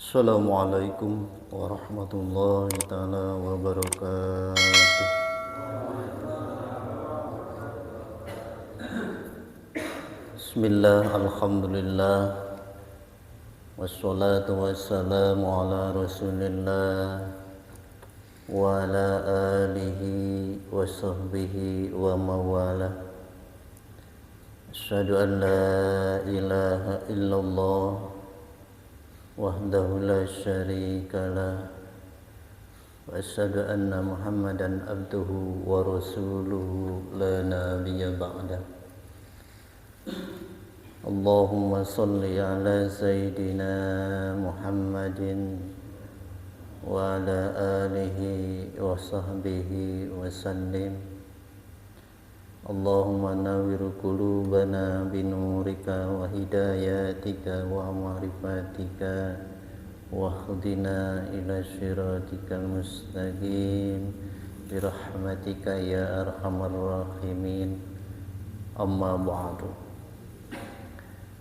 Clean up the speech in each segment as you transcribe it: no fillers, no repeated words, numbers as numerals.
Assalamualaikum warahmatullahi taala wabarakatuh. Bismillah, alhamdulillah, wassalatu wassalamu ala rasulillah wa ala alihi wa sahbihi wa mawalah. Asyhadu an la ilaha illallah wahdahu la syarika lah wa asyhadu anna Muhammadan abduhu wa rasuluhu la nabiyya ba'dah. Allahumma salli ala sayyidina Muhammadin wa ala alihi wa sahbihi wa sallim. Allahumma nawwir qulubana binurika wa hidayatika wa ma'rifatika wa hdina ila siratikal mustaqim birahmatika ya arhamar rahimin. Amma ba'du.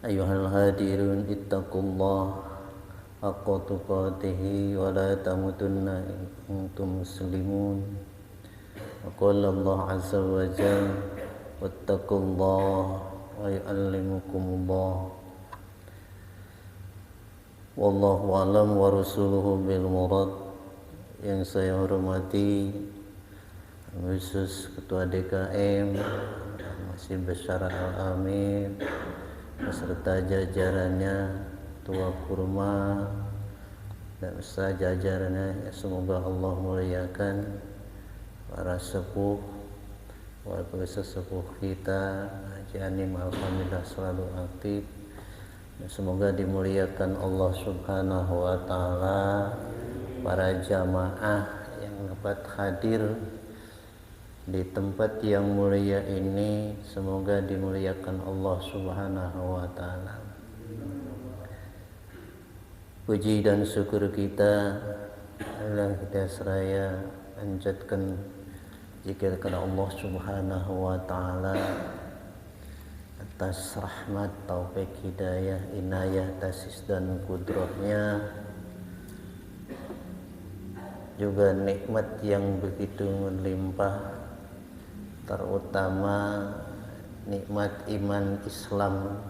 Ayyuhal hadirun ittaqullah haqqa tuqatih wa la tamutunna antum muslimun. Wa qala Allah azza wa jalla wattaqullaha wa yu'allimukumullah. Wallahu a'lam wa rasuluhu bil murad. Yang saya hormati khusus Ketua DKM Masjid Bashar Al-Amin beserta jajarannya, Tua Kurma dan beserta jajarannya, semoga Allah muliakan para sepuh, walaupun sesepuh kita Haji Anim alhamdulillah selalu aktif, dan semoga dimuliakan Allah subhanahu wa ta'ala. Para jamaah yang dapat hadir di tempat yang mulia ini, semoga dimuliakan Allah subhanahu wa ta'ala. Puji dan syukur kita adalah kita seraya panjatkan zikir kepada Allah subhanahu wa ta'ala atas rahmat, taufik, hidayah, inayah, tasis dan kudrahnya, juga nikmat yang begitu melimpah, terutama nikmat iman Islam,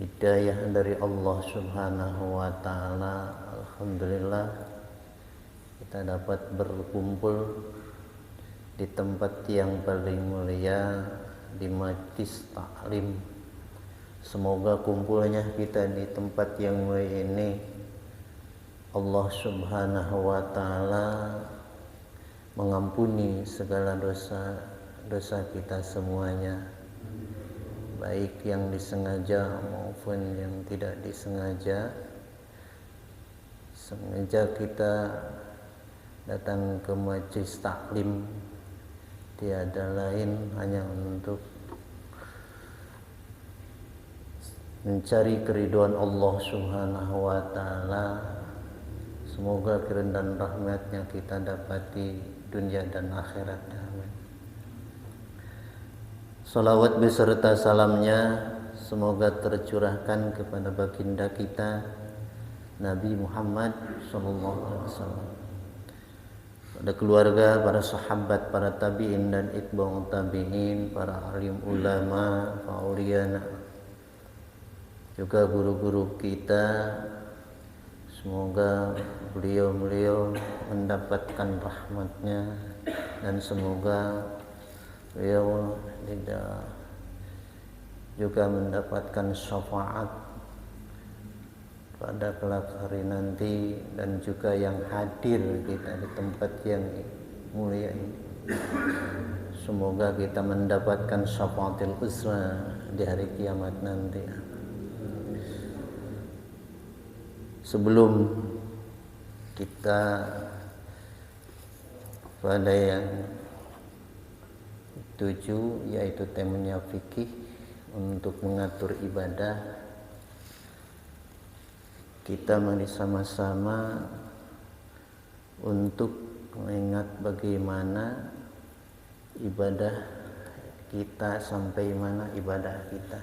hidayah dari Allah subhanahu wa ta'ala. Alhamdulillah kita dapat berkumpul di tempat yang paling mulia, di majlis taklim. Semoga kumpulnya kita di tempat yang mulia ini Allah subhanahu wa ta'ala mengampuni segala dosa kita semuanya, baik yang disengaja maupun yang tidak disengaja. Sengaja kita datang ke majlis taklim tiada lain hanya untuk mencari keridhaan Allah subhanahu wa ta'ala. Semoga keridhaan dan rahmatnya kita dapati dunia dan akhirat. Amin. Salawat beserta salamnya semoga tercurahkan kepada baginda kita Nabi Muhammad SAW, pada keluarga, para sahabat, para tabi'in dan itba'ut tabi'in, para alim ulama, para auliya, juga guru-guru kita. Semoga beliau mendapatkan rahmatnya, dan semoga beliau tidak juga mendapatkan syafaat pada kelak hari nanti, dan juga yang hadir kita di tempat yang mulia ini. Semoga kita mendapatkan syafaatul uzma di hari kiamat nanti. Sebelum kita pada yang 7, yaitu temanya fikih untuk mengatur ibadah, kita mari sama-sama untuk mengingat bagaimana ibadah kita, sampai mana ibadah kita.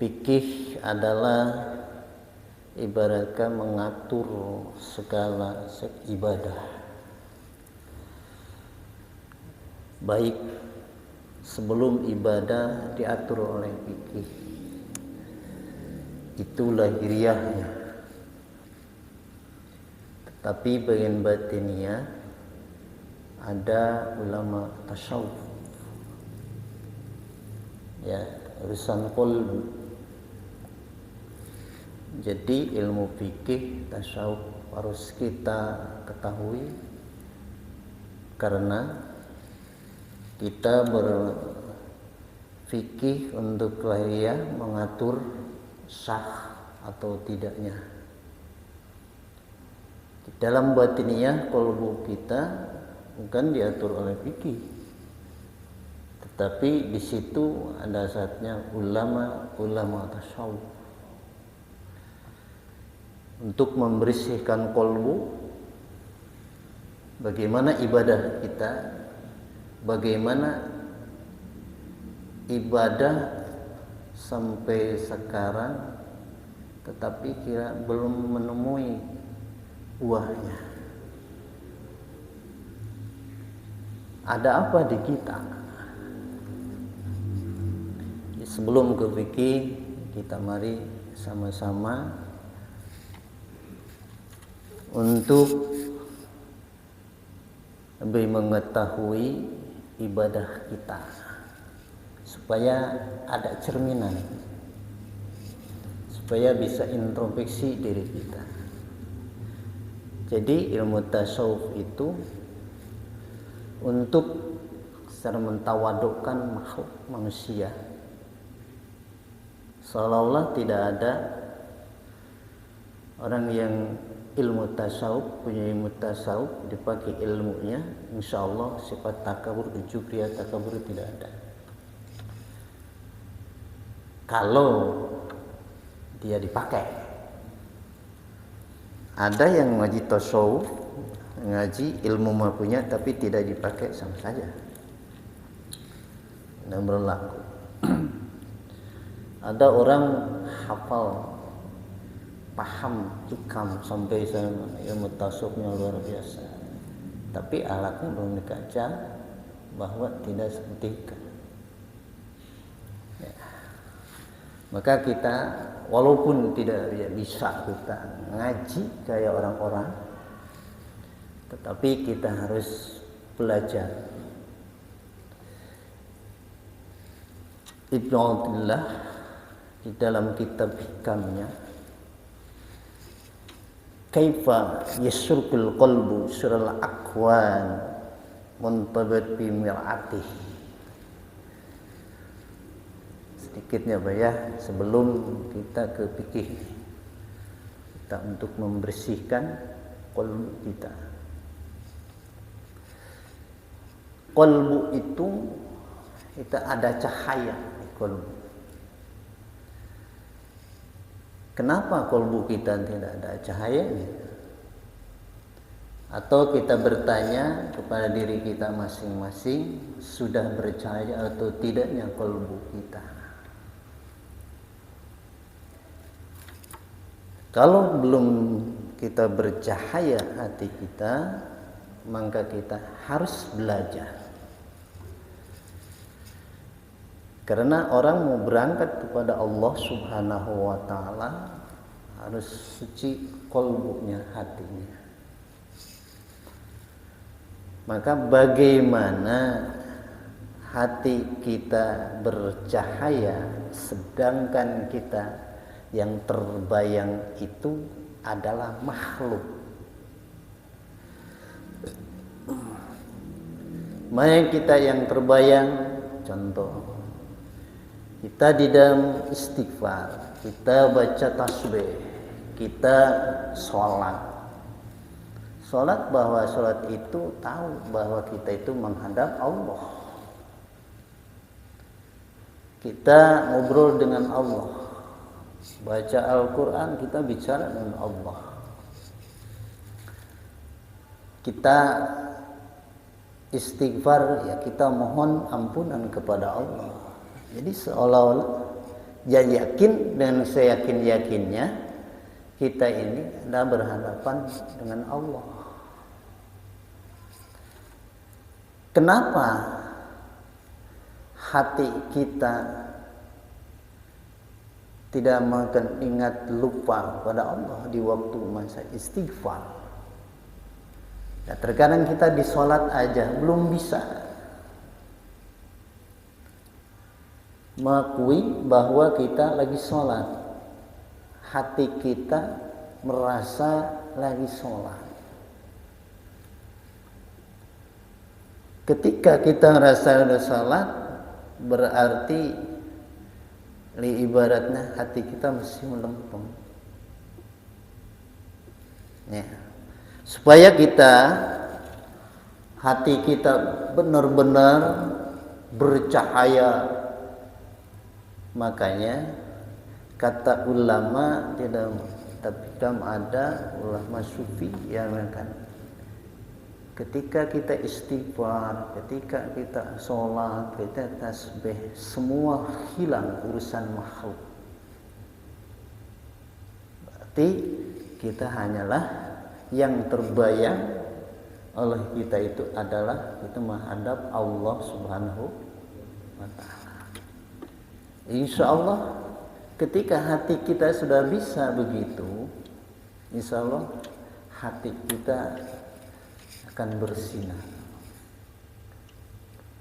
Fikih adalah ibaratkan mengatur segala ibadah, baik sebelum ibadah diatur oleh fikih, itu lahiriahnya. Tetapi bagian batiniah ada ulama tasawuf, ya, urusan qalb. Jadi ilmu fikih tasawuf harus kita ketahui, karena kita berfikih untuk lahiriah mengatur sah atau tidaknya. Di dalam batiniah qalbu kita bukan diatur oleh fikih, tetapi di situ ada saatnya ulama tasawuf untuk membersihkan qalbu, bagaimana ibadah kita, bagaimana ibadah sampai sekarang tetapi kira belum menemui buahnya. Ada apa di kita? Sebelum ke fikih, kita mari sama-sama untuk lebih mengetahui ibadah kita, supaya ada cerminan, supaya bisa introspeksi diri kita. Jadi ilmu tasawuf itu untuk secara mentawadukkan makhluk manusia, seolah-olah tidak ada orang yang ilmu tasawuf, punya ilmu tasawuf, dipakai ilmunya, insya Allah sifat takabur, ujub, riya, takabur tidak ada. Kalau dia dipakai, ada yang ngaji tasawuf, ngaji ilmu mah punya, tapi tidak dipakai, sama saja tidak berlaku. Ada orang hafal, paham, hikam sampai ilmu tasawufnya luar biasa, tapi alatnya belum dikaca bahwa tidak seperti itu. Ya. Maka kita walaupun tidak bisa kita ngaji kayak orang-orang, tetapi kita harus belajar. Ibnu Athaillah di dalam kitab hikamnya, kaifa yasrukul qalbu sural akwan muntabat bi mir'atih. Sedikitnya Pak ya, sebelum kita ke fikih, kita untuk membersihkan qalbu kita. Qalbu itu kita ada cahaya di qalbu. Kenapa qalbu kita tidak ada cahayanya? Atau kita bertanya kepada diri kita masing-masing, sudah bercahaya atau tidaknya qalbu kita? Kalau belum kita bercahaya hati kita, maka kita harus belajar. Karena orang mau berangkat kepada Allah Subhanahu wa ta'ala harus suci qalbunya, hatinya. Maka bagaimana hati kita bercahaya sedangkan kita yang terbayang itu adalah makhluk. Mana kita yang terbayang, contoh kita di dalam istighfar, kita baca tasbih, kita sholat. Sholat, bahwa sholat itu tahu bahwa kita itu menghadap Allah. Kita ngobrol dengan Allah. Baca Al-Quran, kita bicara dengan Allah. Kita istighfar, ya kita mohon ampunan kepada Allah. Jadi seolah-olah Ya yakin dengan seyakin-yakinnya kita ini adalah berhadapan dengan Allah. Kenapa hati kita tidak mengingat lupa pada Allah di waktu masa istighfar? Ya, terkadang kita di sholat aja belum bisa mengakui bahwa kita lagi sholat. Hati kita merasa lagi sholat. Ketika kita merasa udah sholat, berarti ibaratnya hati kita masih melempem. Ya. Supaya hati kita benar-benar bercahaya, makanya kata ulama tidak, tapi ada ulama sufi yang mengatakan ketika kita istighfar, ketika kita sholat, kita tasbih, semua hilang urusan makhluk. Berarti kita hanyalah yang terbayang oleh kita itu adalah kita menghadap Allah Subhanahu wa ta'ala. Insya Allah ketika hati kita sudah bisa begitu, insya Allah hati kita akan bersinar.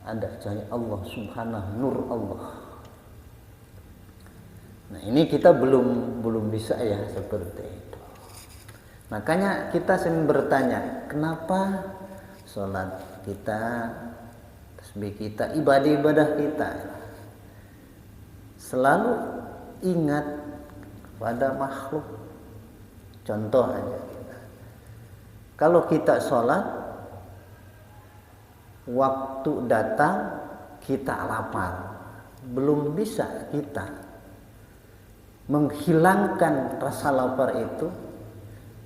Ada cahaya Allah Subhanahu, nur Allah. Nah, ini kita belum bisa ya seperti itu. Makanya kita sering bertanya, kenapa sholat kita, tasbih kita, ibadah kita selalu ingat pada makhluk. Contoh aja, kalau kita sholat, waktu datang kita lapar, belum bisa kita menghilangkan rasa lapar itu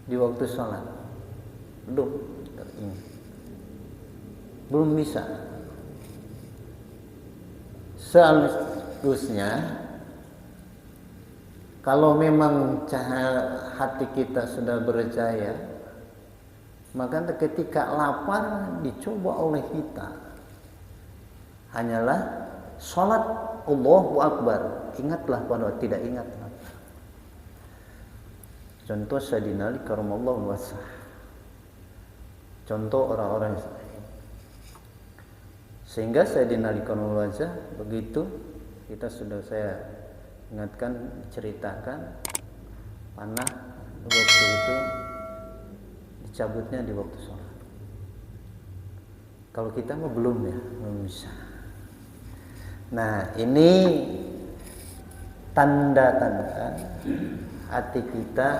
di waktu sholat, belum bisa. Seharusnya kalau memang hati kita sudah berjaya, maka ketika lapar dicoba oleh kita hanyalah sholat Allahu Akbar, ingatlah pada tidak ingat. Contoh Sayyidina Ali karramallahu wajhah, contoh orang-orang sehingga Sayyidina Ali karramallahu wajhah begitu kita sudah saya ingatkan, ceritakan panah waktu itu dicabutnya di waktu sholat. Kalau kita mah belum bisa. Nah, ini tanda-tanda hati kita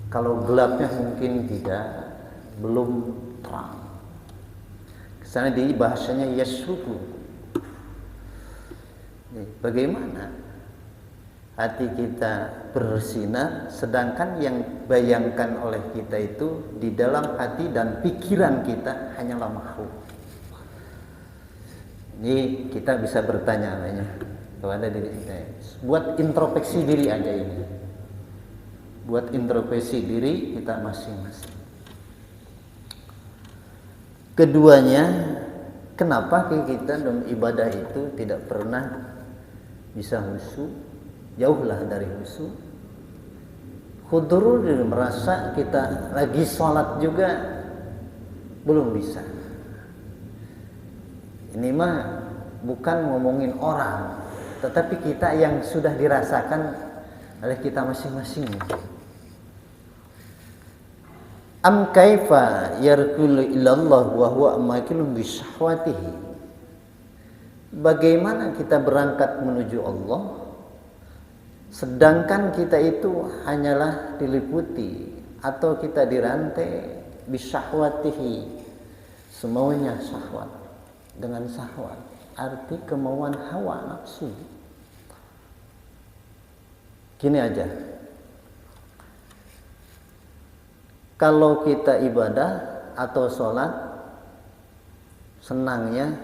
kalau gelapnya mungkin belum terang. Kesana di bahasanya yasuku. Bagaimana hati kita bersinar, sedangkan yang bayangkan oleh kita itu di dalam hati dan pikiran kita hanyalah makhluk. Ini kita bisa bertanya kepada diri kita. Buat introspeksi diri aja ini. Buat introspeksi diri kita masing-masing. Keduanya, kenapa kita dalam ibadah itu tidak pernah bisa khusyuk? Jauhlah dari khusyuk. Khudurul merasa kita lagi sholat juga belum bisa. Ini mah bukan ngomongin orang, tetapi kita yang sudah dirasakan oleh kita masing-masing. Am kaifa yarkulu ilallah wa huwa amakilun bisahwatihi. Bagaimana kita berangkat menuju Allah sedangkan kita itu hanyalah diliputi atau kita dirantai bisahwatihi, semaunya syahwat, dengan syahwat arti kemauan hawa nafsu. Gini aja, kalau kita ibadah atau sholat, senangnya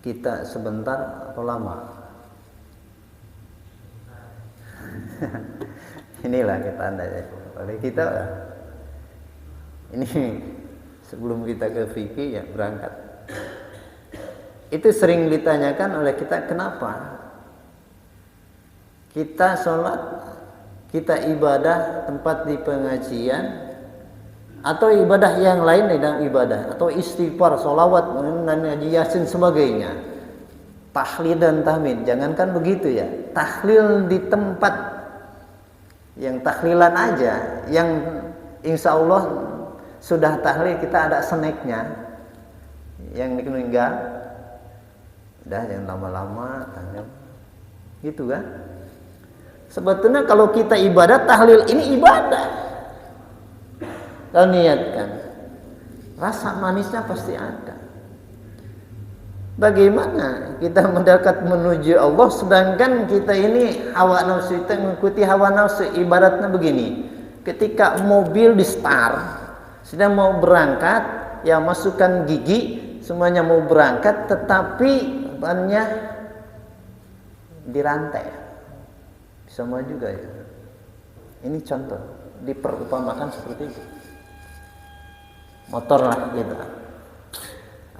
kita sebentar atau lama. Inilah kita andai oleh kita ini sebelum kita ke fikih ya berangkat. Itu sering ditanyakan oleh kita, kenapa kita sholat, kita ibadah tempat di pengajian atau ibadah yang lain dalam ibadah, atau istighfar, sholawat, ngaji yasin sebagainya, tahlil dan tahmid, jangankan begitu ya, tahlil di tempat yang tahlilan aja, yang insya Allah sudah tahlil kita ada snacknya, yang meninggal udah jangan lama-lama gitu kan. Sebetulnya kalau kita ibadah, tahlil ini ibadah, kalau niatkan rasa manisnya pasti ada. Bagaimana kita mendekat menuju Allah sedangkan kita ini hawa nafsu, kita mengikuti hawa nafsu. Ibaratnya begini, ketika mobil di start sedang mau berangkat, ya masukkan gigi semuanya mau berangkat, tetapi bannya dirantai, sama juga ya. Ini contoh diperumpamakan seperti itu. Motor lah kita,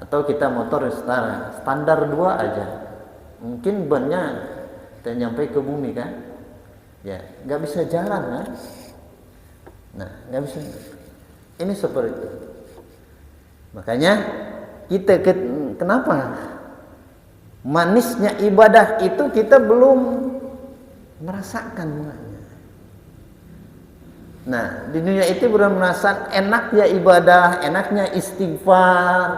atau kita motor standar 2 aja, mungkin bannya kita nyampe ke bumi kan, ya nggak bisa jalan kan, nah nggak bisa. Ini seperti itu. Makanya kita kenapa manisnya ibadah itu kita belum merasakan. Nah di dunia itu belum merasakan enaknya ibadah, enaknya istighfar,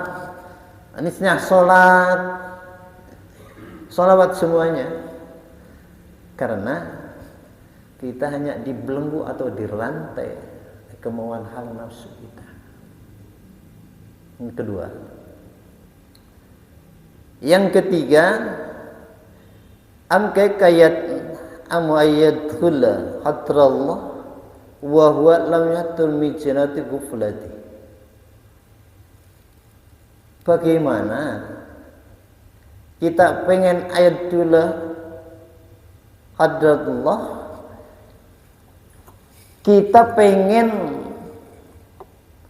manisnya sholat, sholawat semuanya, karena kita hanya dibelenggu atau dirantai kemauan hawa nafsu kita. Yang kedua. Yang ketiga, kayat ayyadkhula hadrallah wa huwa lam yatul mijanati ghuflati. Bagaimana kita pengen ayatullah hadratullah, kita pengen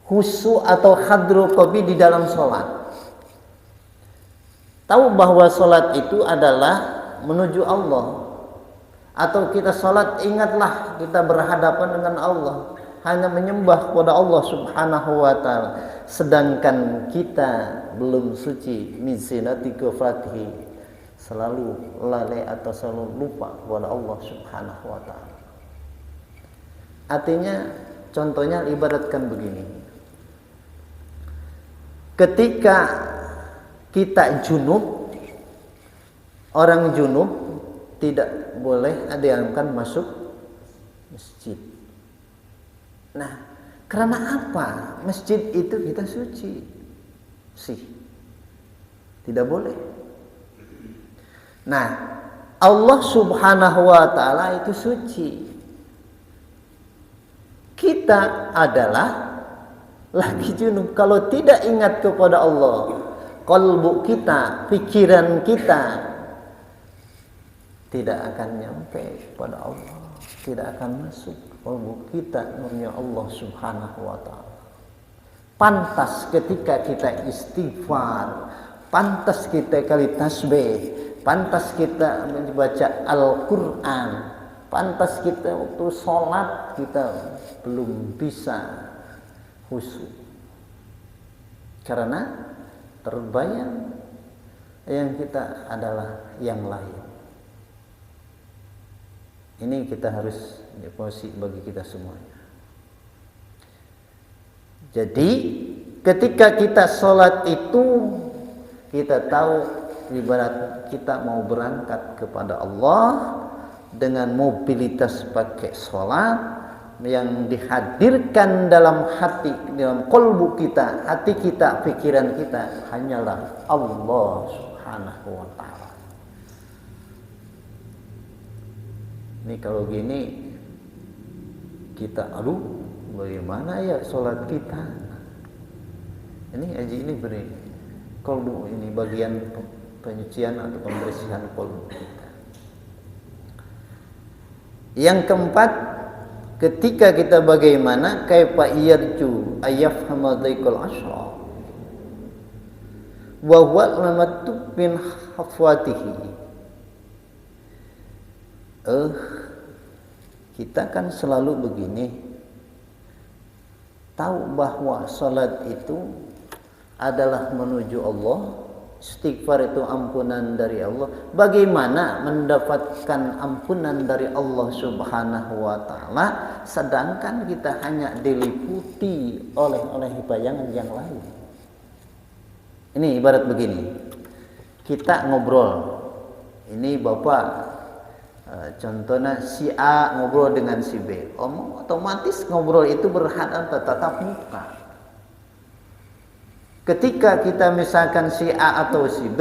khusyuk atau hadrul qalbi di dalam sholat. Tahu bahwa sholat itu adalah menuju Allah, atau kita sholat ingatlah kita berhadapan dengan Allah, hanya menyembah kepada Allah subhanahu wa ta'ala, sedangkan kita belum suci min zinati ghaflatihi, selalu lalai atau selalu lupa kepada Allah subhanahu wa ta'ala. Artinya contohnya ibaratkan begini, ketika kita junub, orang junub tidak boleh dianjurkan masuk masjid. Nah, karena apa? Masjid itu kita suci, sih tidak boleh. Nah, Allah subhanahu wa ta'ala itu suci. Kita adalah lagi junub. Kalau tidak ingat kepada Allah, kalbu kita, pikiran kita tidak akan nyampe kepada Allah, tidak akan masuk kalbu kita nurnya Allah subhanahu wa ta'ala. Pantas ketika kita istighfar, pantas kita kali tasbih, pantas kita membaca Al-Quran, pantas kita waktu sholat kita belum bisa khusyuk, karena terbayang yang kita adalah yang lain. Ini kita harus posisi bagi kita semuanya. Jadi ketika kita sholat itu kita tahu ibarat kita mau berangkat kepada Allah dengan mobilitas pakai sholat yang dihadirkan dalam hati, dalam kolbu kita, hati kita, pikiran kita hanyalah Allah subhanahu wa ta'ala. Ini kalau gini kita, aduh bagaimana ya sholat kita? Ini aja ini beri kolbu, ini bagian penyucian atau pembersihan kolbu kita. Yang keempat, ketika kita bagaimana kaifa yarju ayafhama dhaikal asra wa huwa lamatub min hafwatihi. Kita kan selalu begini, tahu bahwa salat itu adalah menuju Allah, istighfar itu ampunan dari Allah. Bagaimana mendapatkan ampunan dari Allah Subhanahu wa taala sedangkan kita hanya diliputi oleh bayangan yang lain? Ini ibarat begini. Kita ngobrol. Ini Bapak contohnya si A ngobrol dengan si B. Otomatis ngobrol itu berhadapan tatap muka. Ketika kita misalkan si A atau si B,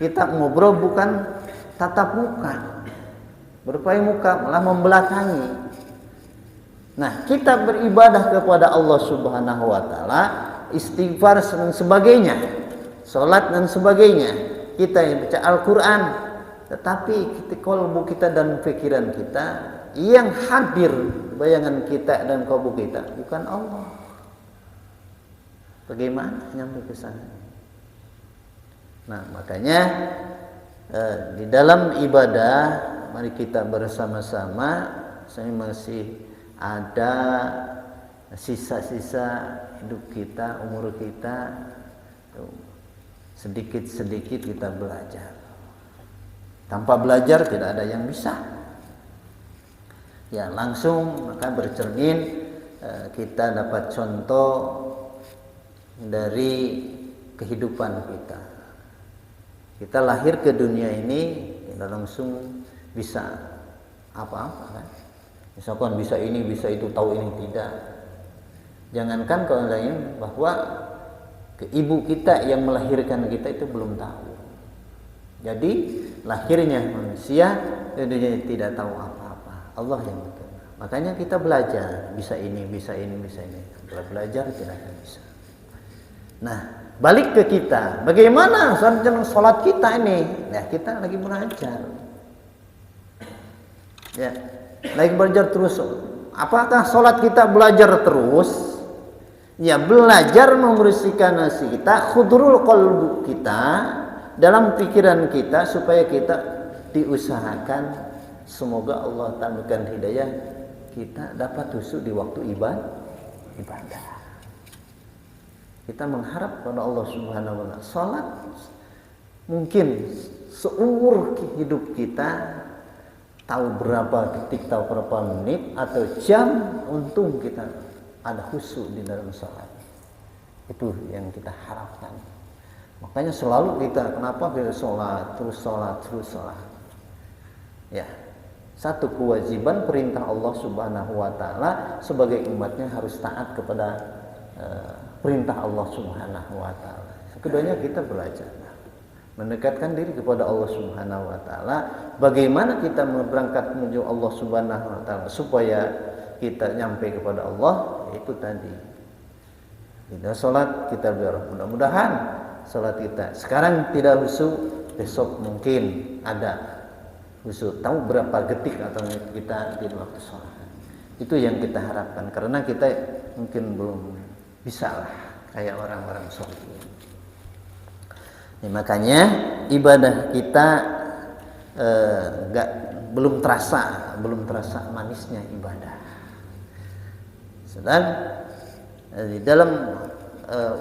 kita ngobrol bukan tatap muka, berpai muka, malah membelakangi. Nah, kita beribadah kepada Allah Subhanahu wa taala, istighfar dan sebagainya, salat dan sebagainya. Kita yang baca Al-Qur'an, tetapi kalbu kita dan pikiran kita yang hadir bayangan kita dan kalbu kita bukan Allah. Bagaimana nyampe ke sana? Nah, makanya di dalam ibadah mari kita bersama-sama. Saya masih ada sisa-sisa hidup kita, umur kita, sedikit-sedikit kita belajar. Tanpa belajar tidak ada yang bisa. Ya, langsung maka bercermin kita dapat contoh dari kehidupan kita. Kita lahir ke dunia ini tidak langsung bisa apa-apa kan. Misalkan bisa ini, bisa itu, tahu ini, tidak. Jangankan kalau lain bahwa ibu kita yang melahirkan kita itu belum tahu. Jadi lahirnya manusia dunia tidak tahu apa-apa. Allah yang betul. Makanya kita belajar, bisa ini, bisa ini, bisa ini. Kalau belajar tidak akan bisa. Nah, balik ke kita. Bagaimana sholat kita ini? Nah, kita lagi belajar. Ya, lagi belajar terus. Apakah sholat kita belajar terus? Ya, belajar membersihkan nasi kita, khudrul qalbu kita, dalam pikiran kita supaya kita diusahakan semoga Allah tambahkan hidayah kita dapat husuk di waktu ibadah. Kita mengharap kepada Allah Subhanahu wa taala. Salat mungkin seumur hidup kita tahu berapa detik, tahu berapa menit atau jam, untung kita ada khusyuk di dalam salat. Itu yang kita harapkan. Makanya selalu kita, kenapa kita sholat, terus sholat, terus sholat. Ya, satu kewajiban perintah Allah Subhanahu wa taala sebagai umatnya harus taat kepada perintah Allah Subhanahu wa taala. Keduanya kita belajar mendekatkan diri kepada Allah Subhanahu wa taala. Bagaimana kita berangkat menuju Allah Subhanahu wa taala supaya kita nyampe kepada Allah, yaitu tadi. Kita sholat, kita berdoa. Mudah-mudahan sholat kita sekarang tidak khusyuk, besok mungkin ada khusyuk. Tahu berapa detik atau kita di waktu sholat. Itu yang kita harapkan, karena kita mungkin belum bisa lah kayak orang-orang sholat. Makanya ibadah kita belum terasa manisnya ibadah. Sedang di dalam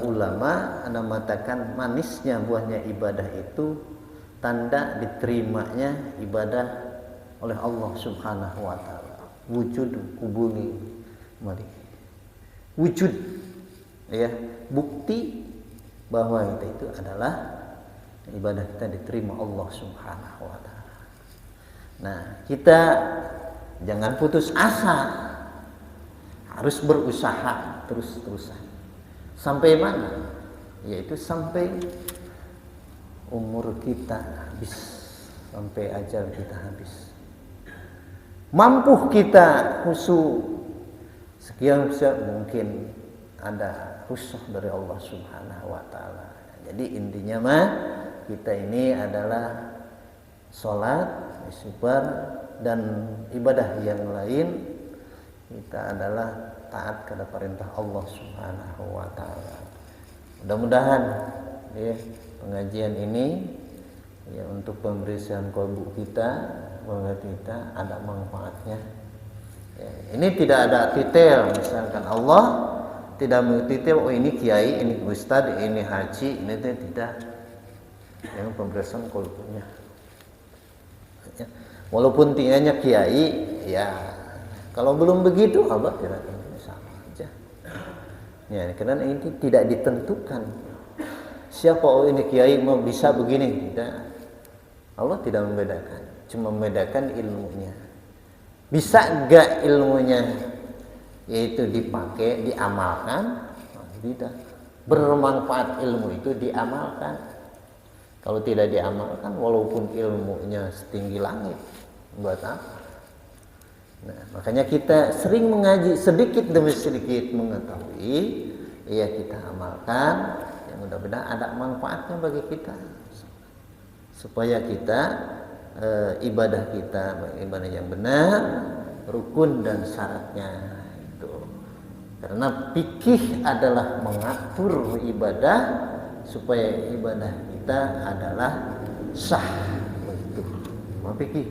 ulama ada mengatakan manisnya buahnya ibadah itu tanda diterimanya ibadah oleh Allah Subhanahu wa taala. Wujud kubuli mari. Wujud ya, bukti bahwa kita itu adalah ibadah kita diterima Allah Subhanahu wa taala. Nah, kita jangan putus asa. Harus berusaha terus-terusan. Sampai mana? Yaitu sampai umur kita habis, sampai ajal kita habis. Mampu kita khusyuk sekian mungkin ada khusyuk dari Allah Subhanahu wa taala. Jadi intinya mah kita ini adalah sholat, istighfar, dan ibadah yang lain kita adalah taat kepada perintah Allah Subhanahu wa taala. Mudah-mudahan ya, pengajian ini ya untuk pembersihan kolbu kita, bahwa kita ada manfaatnya. Ya, ini tidak ada titel, misalkan Allah tidak mentitel, oh ini kiai, ini ustad, ini haji, ini tidak. Yang pembersihan kolbunya. Ya, walaupun tinggalnya kiai, ya kalau belum begitu Allah tidak akan sama aja. Ya, karena ini tidak ditentukan. Siapa oh ini kiai mau bisa begini, tidak. Allah tidak membedakan, cuma membedakan ilmunya. Bisa enggak ilmunya yaitu dipakai, diamalkan? Tidak. Bermanfaat ilmu itu diamalkan. Kalau tidak diamalkan, walaupun ilmunya setinggi langit, buat apa? Nah, makanya kita sering mengaji sedikit demi sedikit mengetahui, ya kita amalkan, yang mudah-mudahan ada manfaatnya bagi kita, supaya kita ibadah kita ibadah yang benar, rukun dan syaratnya itu. Karena fikih adalah mengatur ibadah supaya ibadah kita adalah sah, begitu. Fikih.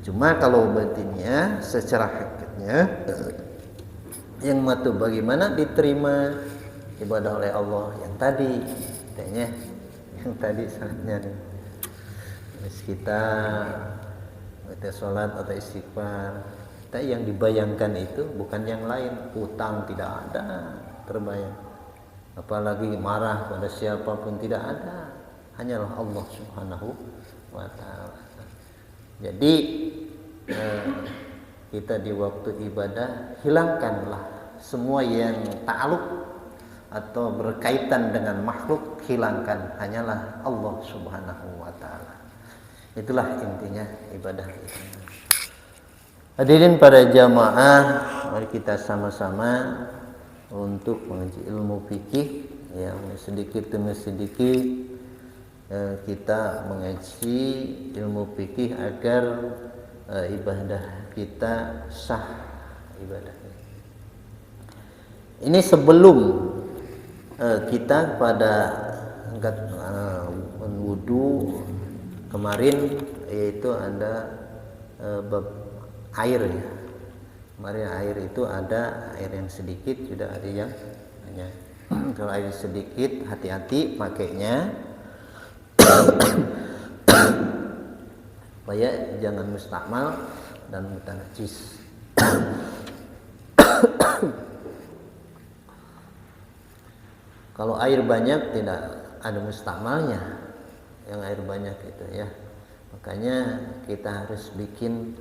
Cuma kalau batinnya secara hakikatnya yang matu bagaimana diterima ibadah oleh Allah yang tadi katanya, yang tadi syaratnya nih. Terus kita sholat atau istighfar, kita yang dibayangkan itu bukan yang lain, utang tidak ada terbayang, apalagi marah pada siapapun tidak ada, hanyalah Allah Subhanahu wa taala. Jadi kita di waktu ibadah hilangkanlah semua yang ta'aluk atau berkaitan dengan makhluk, hilangkan, hanyalah Allah Subhanahu wa taala. Itulah intinya ibadah itu. Hadirin para jamaah, mari kita sama-sama untuk mengaji ilmu fikih yang sedikit demi sedikit kita mengaji ilmu fikih agar ibadah kita sah ibadahnya. Ini sebelum kita pada angkat wudu kemarin, yaitu ada bab air ya. Kemarin air itu ada air yang sedikit, sudah ada yang banyak. Kalau air sedikit hati-hati pakainya. Supaya jangan mustakmal dan mutanajis. Kalau air banyak tidak ada mustakmalnya, yang air banyak itu ya. Makanya kita harus bikin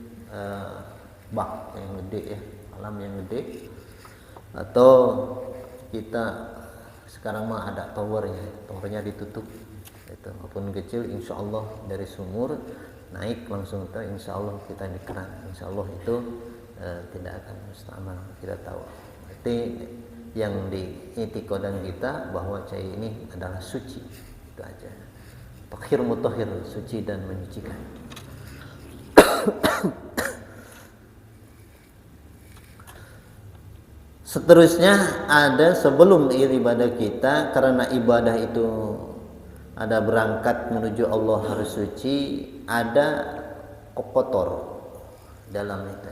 bak yang gede ya, kolam yang gede, atau kita sekarang mah ada towernya ditutup. Itu walaupun kecil, insya Allah dari sumur naik langsung ke, insya Allah kita di keran, insya Allah itu tidak akan mustakmal. Kita tahu berarti yang di itikodan kita bahwa cai ini adalah suci, itu aja. Takhir mutahhir, suci dan menyucikan. Seterusnya ada sebelum ibadah kita, karena ibadah itu ada berangkat menuju Allah harus suci, ada kotor dalam itu.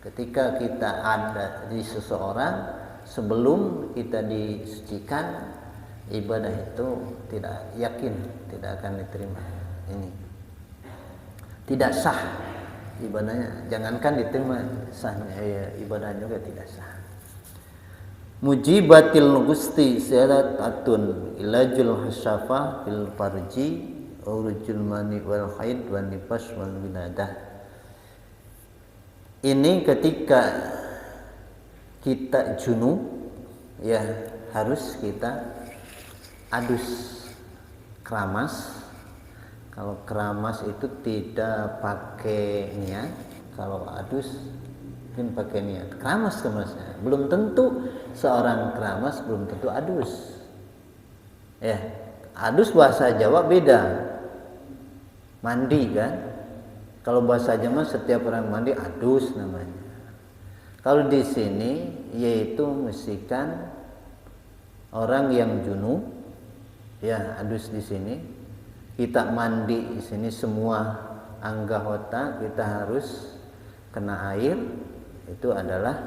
Ketika kita ada di seseorang, sebelum kita disucikan, ibadah itu tidak yakin, tidak akan diterima. Ini tidak sah ibadahnya, jangankan diterima, sahnya ibadahnya juga tidak sah. Mujibatil gusti syaratun ilajul hasyafah fil farji urujul mani wal haid wan nifas wal winadah. Ini ketika kita junub ya harus kita adus keramas. Kalau keramas itu tidak pakai niat, kalau adus mungkin pakai niat. Keramasnya belum tentu seorang keramas, belum tentu adus. Ya, adus bahasa Jawa beda. Mandi kan? Kalau bahasa Jawa setiap orang mandi adus namanya. Kalau di sini yaitu mestikan orang yang junub, ya adus di sini. Kita mandi di sini semua anggota kita harus kena air, itu adalah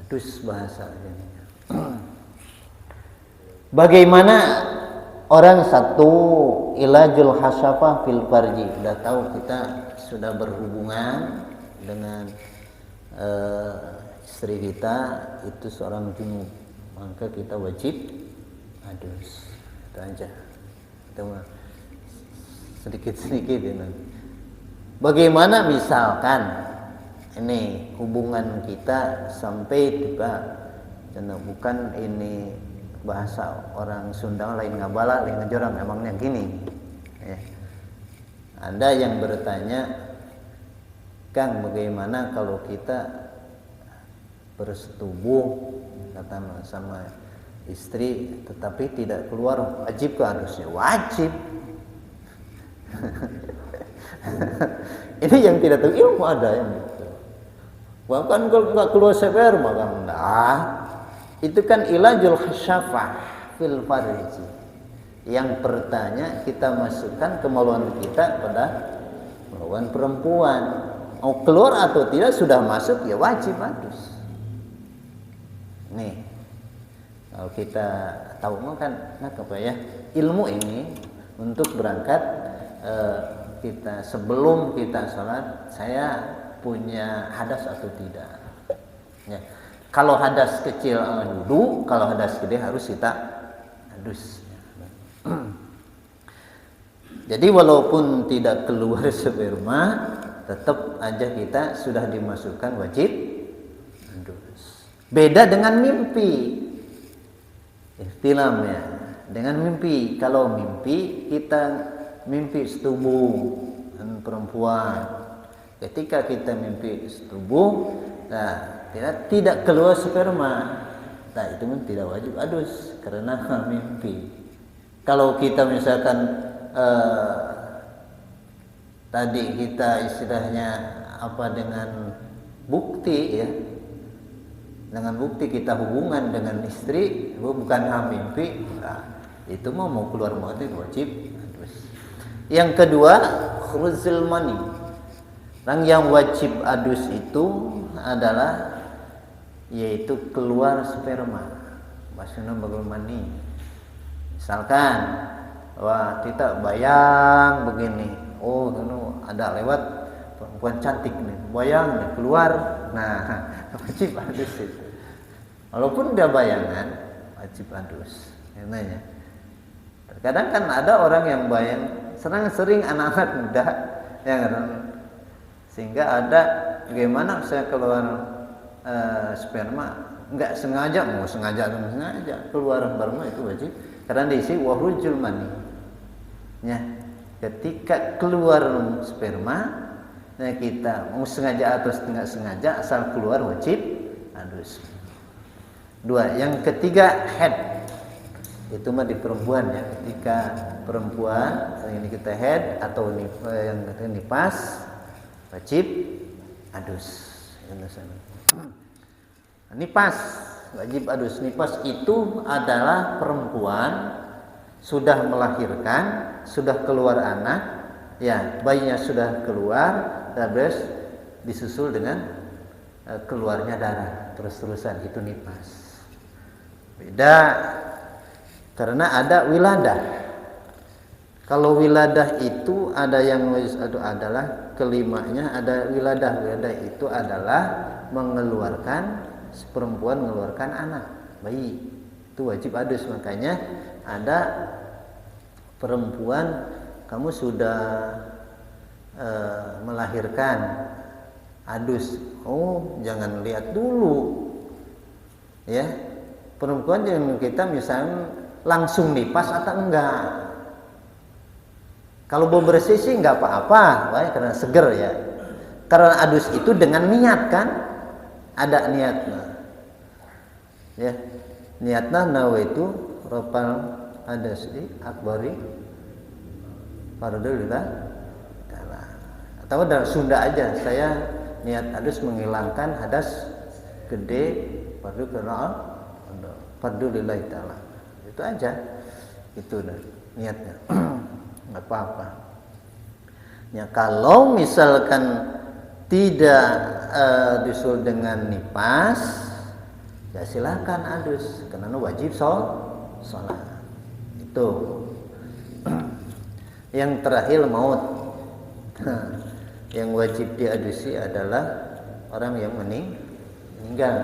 adus bahasanya. Bagaimana orang satu ilajul hasyafah fil farji, sudah tahu kita sudah berhubungan dengan istri kita itu seorang junub, maka kita wajib adus. Itu aja. Itu sedikit-sedikit ini. Bagaimana misalkan ini hubungan kita sampai tiba, bukan ini bahasa orang Sunda lain ngabala lain ngejorang, emangnya gini ya. Ada yang bertanya, Kang, bagaimana kalau kita bersetubuh kata sama istri tetapi tidak keluar, wajib ke adusnya? Wajib. Ini yang tidak tahu ilmu ada yang gitu. Bahkan kalau nggak keluar sperma kan enggak. Itu kan ilajul khasyafah fil farji. Yang bertanya kita masukkan kemaluan kita pada kemaluan perempuan. Mau keluar atau tidak sudah masuk ya wajib adus. Nih, kalau kita tahu kan, apa ya, ilmu ini untuk berangkat kita sebelum kita sholat, saya punya hadas atau tidak. Ya. Kalau hadas kecil wudu, kalau hadas gede harus kita adus. Jadi walaupun tidak keluar sperma, tetap aja kita sudah dimasukkan wajib adus. Beda dengan mimpi. Ihtilamnya dengan mimpi. Kalau mimpi kita mimpi setubuh dengan perempuan. Ketika kita mimpi setubuh, nah tidak keluar sperma, nah itu pun tidak wajib adus karena mimpi. Kalau kita misalkan tadi kita istilahnya apa dengan bukti ya, dengan bukti kita hubungan dengan istri bukan mimpi, nah, itu mau keluar itu wajib adus. Yang kedua, khuruzul mani. Orang yang wajib adus itu adalah yaitu keluar sperma, maksudnya bagaimana? Misalkan, wah kita bayang begini, oh ada lewat perempuan cantik nih, bayang nih keluar, nah wajib adus itu. Walaupun dia bayangan, wajib adus. Nanya. Terkadang kan ada orang yang bayang, sering anak-anak muda, yang sehingga ada bagaimana saya keluar sperma nggak sengaja, mau sengaja atau nggak sengaja keluar sperma itu wajib karena diisi wahrujul mani ya. Ketika keluar sperma, nah kita mau sengaja atau nggak sengaja asal keluar wajib adus. Dua, yang ketiga head, itu mah di perempuan ya. Ketika perempuan ini kita head atau yang nifas wajib adus. Nifas wajib adus. Nifas itu adalah perempuan sudah melahirkan, sudah keluar anak, ya bayinya sudah keluar, terus disusul dengan keluarnya darah terus-terusan, itu nifas. Beda karena ada wiladah. Kalau wiladah itu ada yang adalah kelimanya, ada wiladah. Wiladah itu adalah mengeluarkan, perempuan mengeluarkan anak, bayi. Itu wajib adus. Makanya ada perempuan kamu sudah melahirkan, adus. Oh, jangan lihat dulu. Ya. Perempuan yang kita misalnya langsung nifas atau enggak. Kalau mau bersih sih nggak apa-apa, karena seger ya. Karena adus itu dengan niat kan, ada niatnya. Ya, niatnya nawaitu rapal adasi akbari fardulillah taala. Atau dari Sunda aja, saya niat adus menghilangkan hadas gede fardu karena fardu lillahi ta'ala. Itu aja. Itu dah niatnya. Enggak apa-apa. Ya kalau misalkan tidak disul dengan nifas, ya silakan adus karena wajib sholat. Itu. Yang terakhir maut. Yang wajib diadusi adalah orang yang meninggal.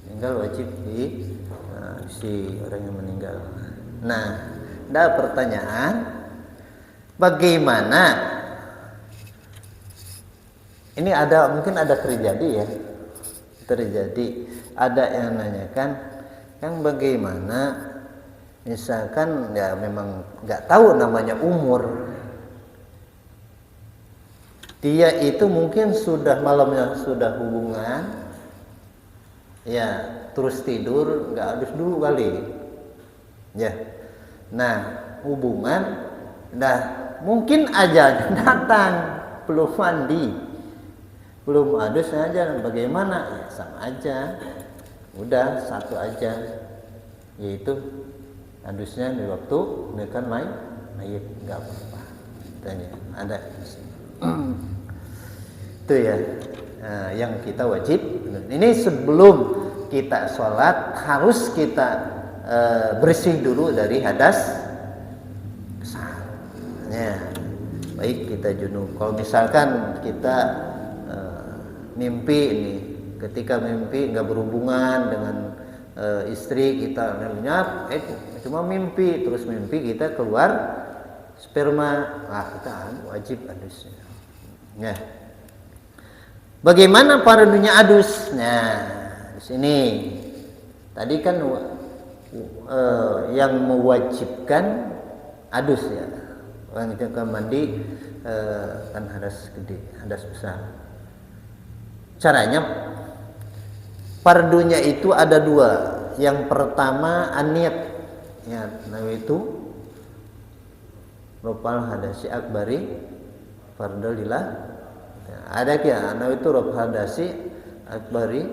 Meninggal wajib diadusi orang yang meninggal. Nah, ada pertanyaan, bagaimana? Ini mungkin ada terjadi ada yang nanyakan, yang bagaimana misalkan ya memang nggak tahu namanya umur, dia itu mungkin sudah malamnya sudah hubungan, ya terus tidur nggak adus dulu kali, ya. Nah hubungan, mungkin aja datang belum mandi, belum adus aja, bagaimana? Ya, sama aja, udah satu aja, yaitu adusnya di waktu menekan mayit, nggak apa-apa. Tanya ada itu ya, yang kita wajib. Ini sebelum kita sholat harus kita bersih dulu dari hadas besar. Ya, baik kita junub. Kalau misalkan kita mimpi ini, ketika mimpi nggak berhubungan dengan istri kita, lenyap, cuma mimpi, terus mimpi kita keluar sperma, kita wajib adusnya. Ya. Bagaimana fardunya adus? Nah, di sini tadi kan yang mewajibkan adus ya, orang itu kan mandi kan hadas gede, hadas besar. Caranya fardunya itu ada dua. Yang pertama an-niyat, ya, nawaitu raf'al hadasi akbari fardhu lillah. Ada kia nawaitu raf'al hadasi akbari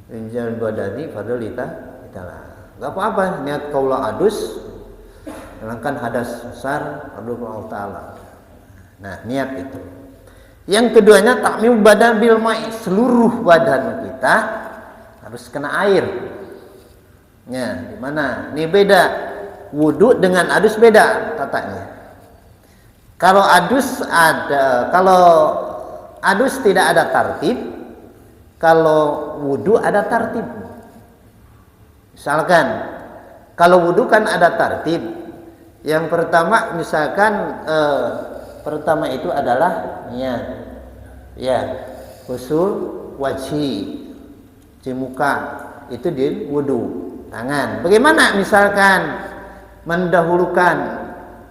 injal badani fardhu lillah. Enggak apa-apa niat kaula adus hilangkan hadas besar fardhu Allah taala. Nah, niat itu. Yang keduanya takmim badan bil ma'i, seluruh badan kita harus kena air. Ya, gimana? Ini beda. Wudu dengan adus beda tatanya. Kalau adus tidak ada tartib, kalau wudu ada tartib. Misalkan kalau wudu kan ada tartib. Yang pertama misalkan pertama itu adalah niat, ya, usul wajhi, cuci muka, itu di wudu. Tangan, bagaimana misalkan mendahulukan,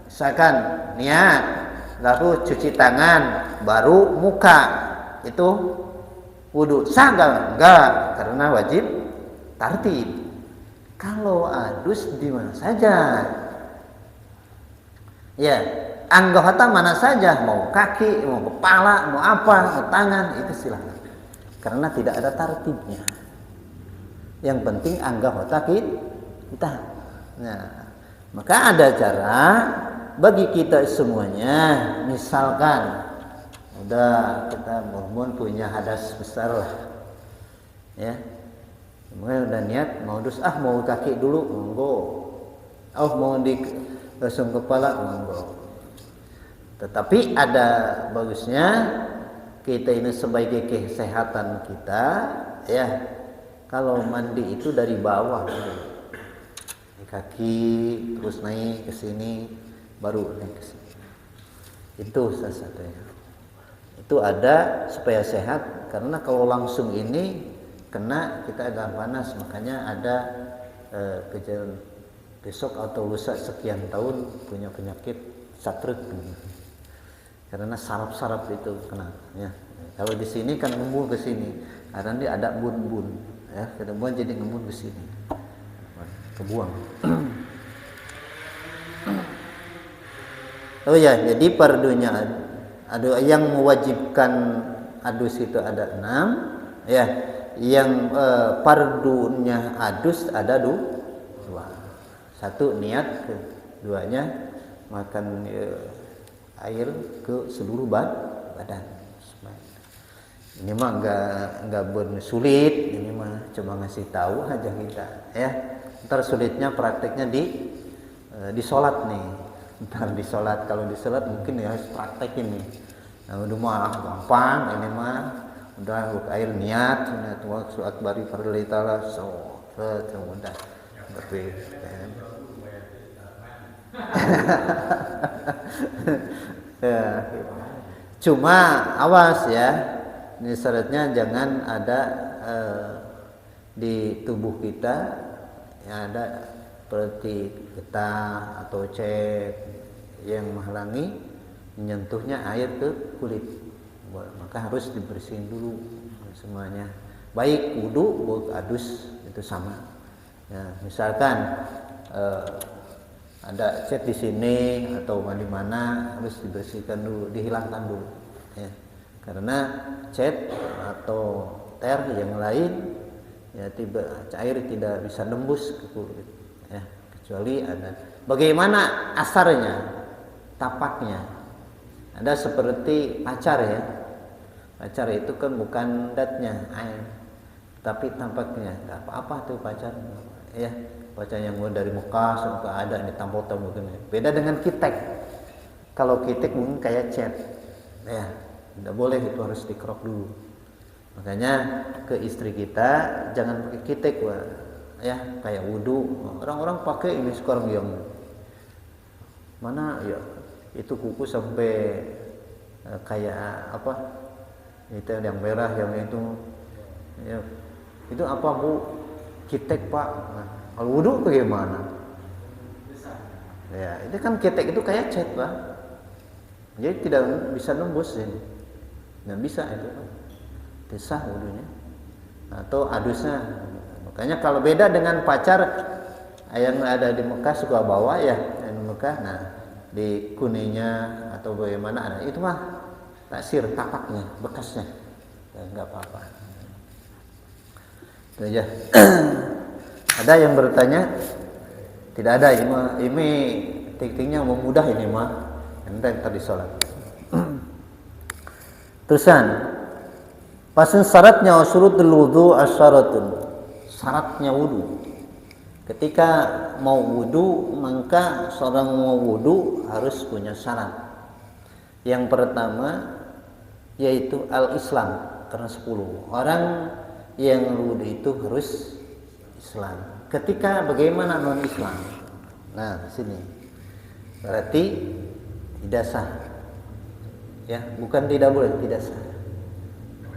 misalkan niat, lalu cuci tangan, baru muka, itu wudu. Sah enggak? Karena wajib tartib. Kalau adus di mana saja, ya, anggota mana saja, mau kaki, mau kepala, mau apa, mau tangan, itu silakan. Karena tidak ada tartibnya. Yang penting anggota kita. Nah, maka ada cara bagi kita semuanya. Misalkan udah kita mohon punya hadas besar lah, ya, kemudian udah niat mau dus, mau kaki dulu, monggo. Mau di langsung kepala, monggo. Tetapi ada bagusnya kita ini sebagai kesehatan kita, ya, kalau mandi itu dari bawah, di kaki terus naik ke sini, baru naik ke sini. Itu salah satunya. Itu ada supaya sehat, karena kalau langsung ini kena kita agak panas, makanya ada kejadian besok atau lusa sekian tahun punya penyakit satruk. Karena saraf-saraf itu kena, ya. Kalau di sini kan ngembul ke sini, karena dia ada bun-bun, ya, kemudian jadi ngembul ke sini, kebuang. Oh ya, jadi fardunya yang mewajibkan adus itu ada 6 ya. Yang fardunya adus ada 2. Satu niat, keduanya makan air ke seluruh badan. Ini mah enggak bersulit, ini mah cuma ngasih tahu aja kita ya. Ntar sulitnya prakteknya di sholat nih. Ntar di sholat, kalau di sholat mungkin ya harus praktekin nih. Nah, udah mah gampang, ini mah udah air niat waktu akbari fardhu ta'ala udah tapi ya. Cuma awas ya, ini syaratnya jangan ada di tubuh kita yang ada seperti getah atau cat yang menghalangi menyentuhnya air ke kulit. Maka harus dibersihin dulu semuanya. Baik wudu, baik adus itu sama. Ya, misalkan ada cat di sini atau di mana harus dibersihkan dulu, dihilangkan dulu. Ya. Karena cat atau ter yang lain ya air tidak bisa nembus ke kulit. Ya, kecuali ada. Bagaimana asarnya, tapaknya? Ada seperti pacar ya. Pacar itu kan bukan datnya air, tapi tampaknya. Enggak apa-apa tuh pacar. Ya, pacar yang dari Mekah sampai ada di tampol-tampol begini. Beda dengan kitek. Kalau kitek mungkin kayak cat. Ya, tidak boleh, itu harus dikerok dulu. Makanya ke istri kita jangan pakai kitek, wah. Ya, kayak wudu. Orang-orang pakai ini sekarang yang mana ya? Itu kuku sampai kayak apa? Itu yang merah yang itu ya, itu apa Bu? Kitek Pak. Nah, kalau wudu bagaimana? Ya, itu kan kitek itu kayak cat Pak. Jadi tidak bisa nembus ini. Nggak bisa itu. Desah wudunya. Atau adusnya. Makanya kalau beda dengan pacar yang ada di Mekah suka bawa ya, di Mekah. Nah, di kuningnya atau bagaimana ada itu mah taksir tapaknya, bekasnya, ya, nggak apa-apa. Itu aja. Ada yang bertanya? Tidak ada, ini tiktingnya mudah ini mah. Entah tadi sholat. Terusan, pasun syaratnya syurutul wudu asyaratun. Syaratnya wudu. Ketika mau wudu, maka seorang mau wudu harus punya syarat. Yang pertama yaitu al-Islam, karena 10 orang yang wudu itu harus Islam. Ketika bagaimana non-Islam? Nah, sini. Berarti tidak sah. Ya, bukan tidak boleh, tidak sah.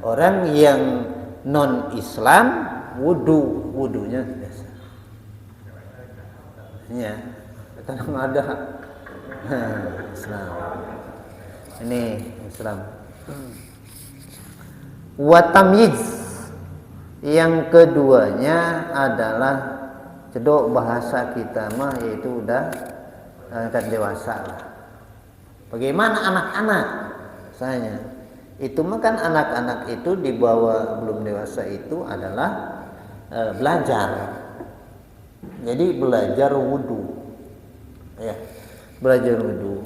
Orang yang non-Islam wudunya tidak sah. Ya, karena ada Islam. Ini Islam. Wa tamyiz, yang keduanya adalah cedok bahasa kita mah yaitu udah kan dewasa lah. Bagaimana anak-anak? Misalnya itu mah kan anak-anak itu di bawah belum dewasa itu adalah belajar. Jadi belajar wudu. Ya, belajar wudu.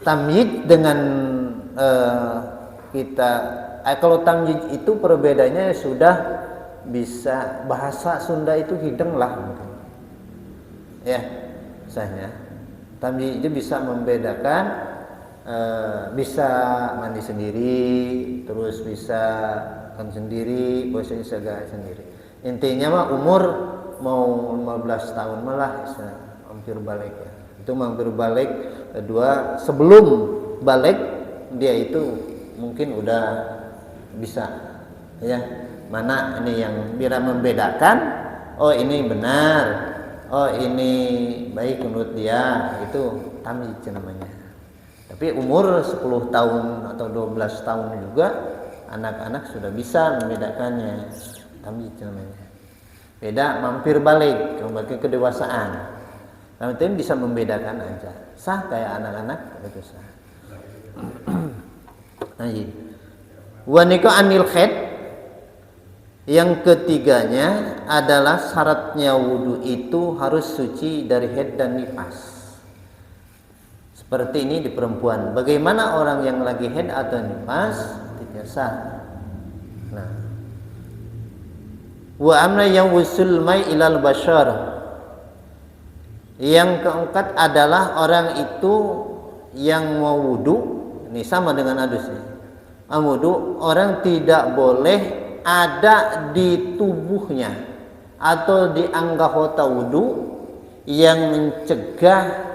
Tamyiz dengan kita kalau tamyiz itu perbedaannya sudah bisa bahasa Sunda itu hideng lah mungkin. Ya, misalnya tamyiz itu bisa membedakan bisa mandi sendiri, terus bisa kan sendiri, bahasanya segala sendiri. Intinya mah umur mau 15 tahun malah hampir balik ya. Itu hampir balik. Kedua, sebelum balik dia itu mungkin udah bisa ya. Mana ini yang bisa membedakan, oh ini benar, oh ini baik menurut dia, itu tamyiz namanya. Tapi umur 10 tahun atau 12 tahun juga anak-anak sudah bisa membedakannya. Tamyiz namanya. Beda mampir balik, kembali ke kedewasaan. Yang penting bisa membedakan aja. Sah kayak anak-anak itu sah. Wa niku anil haid, yang ketiganya adalah syaratnya wudu itu harus suci dari haid dan nifas. Seperti ini di perempuan. Bagaimana orang yang lagi haid atau nifas tidak sah. Nah, wa amna yang wusul mai ilal bashar. Yang keempat adalah orang itu yang mau wudu, ini sama dengan adusnya. Wudu, orang tidak boleh ada di tubuhnya atau di anggota wudu yang mencegah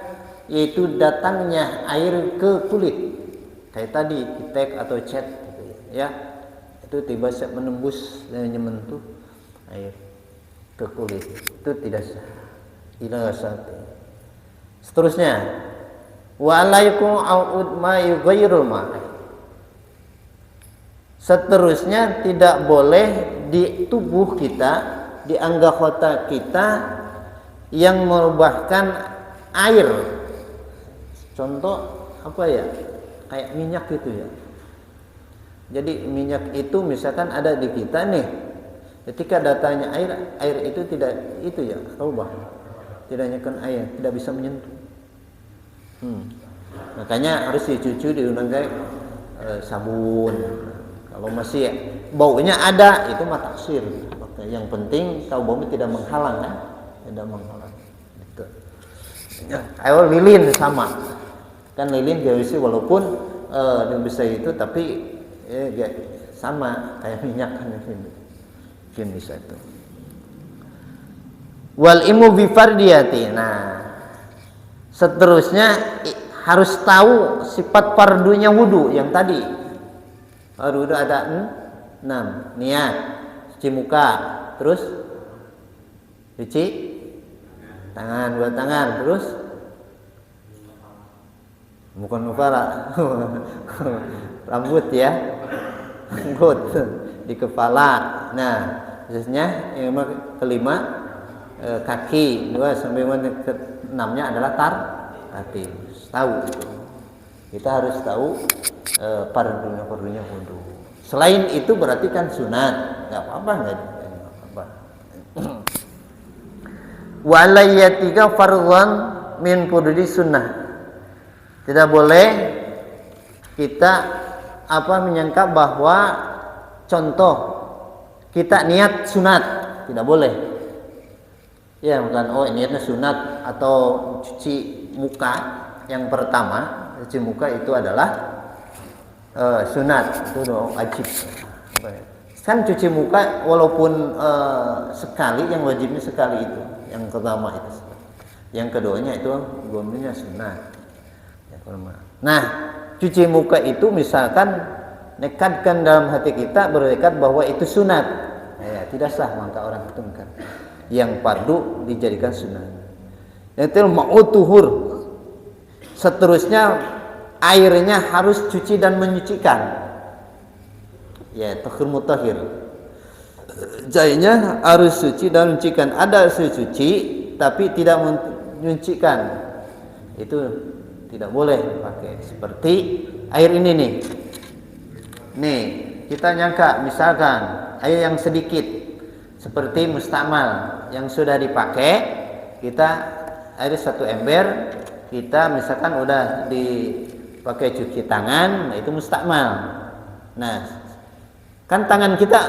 yaitu datangnya air ke kulit. Kayak tadi kitek atau cat gitu ya. Itu tiba-tiba menembus dan menyentuh air ke kulit. Itu tidak sah. Tidak sah. Seterusnya, wa alaikum a'ud ma yughayyirul ma'. Seterusnya tidak boleh di tubuh kita, di anggota kita yang merubahkan air. Contoh apa ya? Kayak minyak gitu ya. Jadi minyak itu misalkan ada di kita nih. Ketika datanya air itu tidak itu ya, rubah. Tidak nyekan air, tidak bisa menyentuh. Makanya harus dicuci digunakan sabun. Kalau masih baunya ada, itu mah taksir. Yang penting tahu baunya tidak menghalang kan? Tidak menghalang. Gitu. Ayo lilin sama. Kan lilin biasa walaupun bisa itu tapi sama kayak minyak kan mungkin bisa itu. Wal imu bi fardiyati. Nah, seterusnya harus tahu sifat fardunya wudu yang tadi. Wudu ada 6. Niat, cuci muka, terus cuci tangan, dua tangan, terus bukan mufara, rambut ya, rambut di kepala. Nah, khususnya yang kelima kaki, 2 sampai ke 6-nya adalah kaki. Tahu itu. Kita harus tahu fardunya wudu. Selain itu berarti kan sunat, nggak apa-apa. Wa alayyatiga fardhan min furudi sunnah. Tidak boleh kita menyangka bahwa contoh kita niat sunat, tidak boleh. Ya bukan niatnya sunat atau cuci muka. Yang pertama cuci muka itu adalah sunat, itu wajib. Kan cuci muka walaupun sekali, yang wajibnya sekali itu, yang pertama itu. Yang keduanya itu gomnya sunat. Nah, cuci muka itu misalkan nekatkan dalam hati kita bertekad bahwa itu sunat, tidak sah maka orang tungkar. Yang fardu dijadikan sunat. Itu ma'utuhur. Seterusnya airnya harus cuci dan menyucikan. Ya, tahir mutahhir. Jainya harus suci dan menyucikan. Ada suci tapi tidak menyucikan. Itu tidak boleh dipakai. Seperti air ini nih. Nih, kita nyangka misalkan air yang sedikit seperti mustamal yang sudah dipakai, kita air 1 ember, kita misalkan udah dipakai cuci tangan, itu mustakmal. Nah, kan tangan kita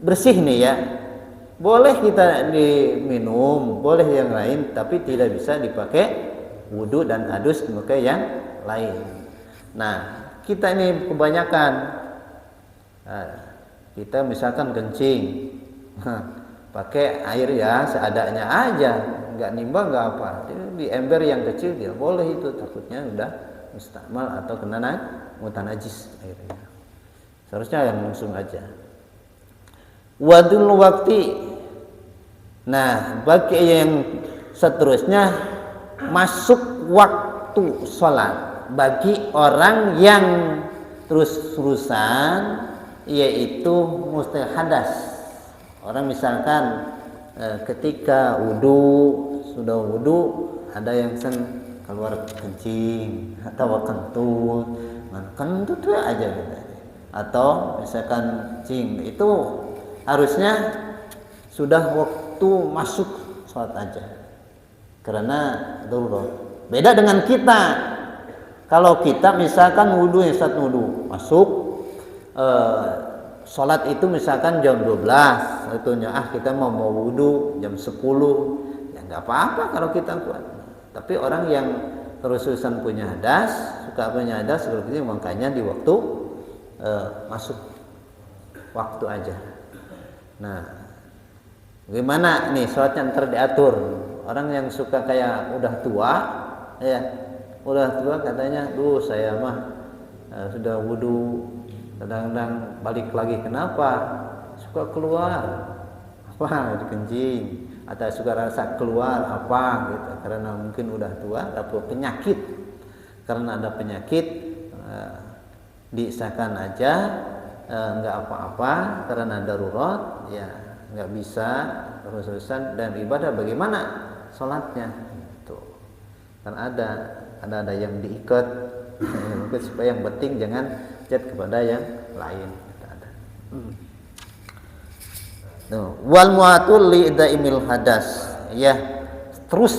bersih nih ya, boleh kita diminum, boleh yang lain, tapi tidak bisa dipakai wudu dan adus memakai yang lain. Nah, kita ini kebanyakan kita misalkan kencing, pakai air ya seadanya aja, nggak nimbang nggak apa. Di ember yang kecil tidak boleh itu, takutnya udah mustakmal atau kena mutanajis airnya. Seharusnya yang langsung aja. Wadul waktu. Nah, bagi yang seterusnya masuk waktu sholat bagi orang yang terus-terusan, yaitu mustahil hadas. Orang misalkan ketika sudah wudu ada yang keluar kencing atau kentut, kentut aja gitu. Atau misalkan cing, itu harusnya sudah waktu masuk sholat aja, karena darurat. Beda dengan kita. Kalau kita misalkan wudhu, yang saat wudhu masuk sholat itu misalkan jam 12, itunya kita mau wudhu jam 10, ya nggak apa-apa kalau kita kuat. Tapi orang yang terus-terusan punya hadas, suka punya hadas seperti ini, makanya di waktu masuk waktu aja. Nah, gimana nih sholatnya ntar diatur? Orang yang suka kayak udah tua, ya udah tua katanya, saya mah sudah wudhu, kadang-kadang balik lagi. Kenapa? Suka keluar apa dikencing, atau suka rasa keluar apa gitu, karena mungkin udah tua atau penyakit. Karena ada penyakit, disahkan aja, nggak apa-apa, karena darurat, ya nggak bisa terus-terusan. Dan ibadah bagaimana sholatnya itu kan ada yang diikat mungkin supaya yang penting jangan jat kepada yang lain. Wal muatul li daimil hadas, ya terus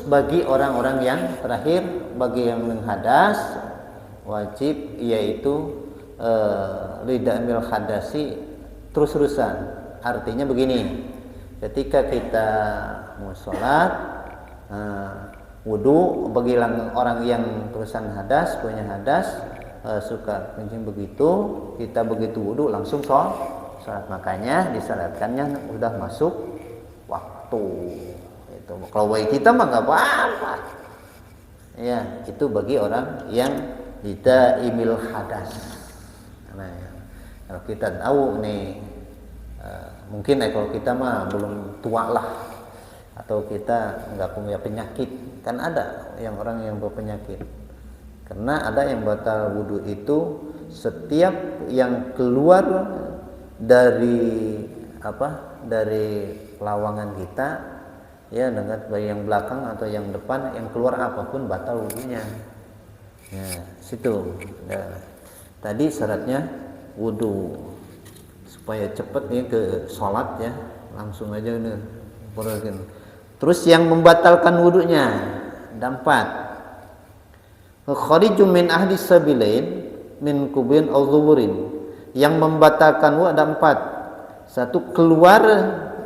bagi orang-orang yang terakhir, bagi yang menghadas wajib yaitu li daimil hadasi terus-terusan. Artinya begini, ketika kita mau sholat wudhu, bagi orang yang terusan hadas, punya hadas, suka kencing begitu, kita begitu wudhu langsung sholat. Makanya disyaratkannya udah masuk waktu. Itu kalau bagi kita mah nggak apa-apa. Ya, itu bagi orang yang tidak imil hadas. Nah, kalau kita tahu nih, mungkin kalau kita mah belum tua lah, atau kita nggak punya penyakit, kan ada yang orang yang berpenyakit. Karena ada yang batal wudhu itu setiap yang keluar dari lawangan kita, ya dengan baik yang belakang atau yang depan, yang keluar apapun batal wudhunya. Ya, situ. Nah, tadi syaratnya wudhu supaya cepet nih ke sholat, ya langsung aja nih. Terus yang membatalkan wudhunya ada 4. Khariju min ahdi sabilain min kubin aw zuburin. Yang membatalkan wudhu ada 4. 1, keluar,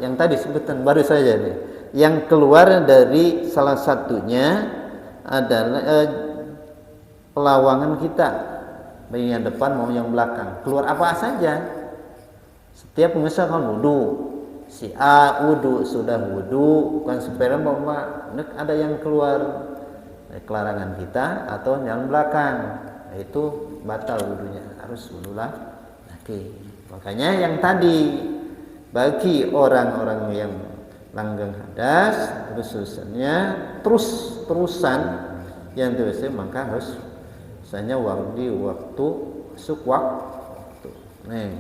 yang tadi sebutan baru saja nih. Yang keluar dari salah satunya adalah pelawangan kita, baik yang depan maupun yang belakang. Keluar apa saja. Setiap misalkan wudhu, si A wudhu, sudah wudhu, bukan sperma, ada yang keluar dari kelarangan kita atau yang belakang, itu batal wudhunya, harus wudhu lagi. Makanya yang tadi, bagi orang-orang yang langgeng hadas, terus-terusan yang terusnya, maka harus misalnya waktu masuk waktu. Nih.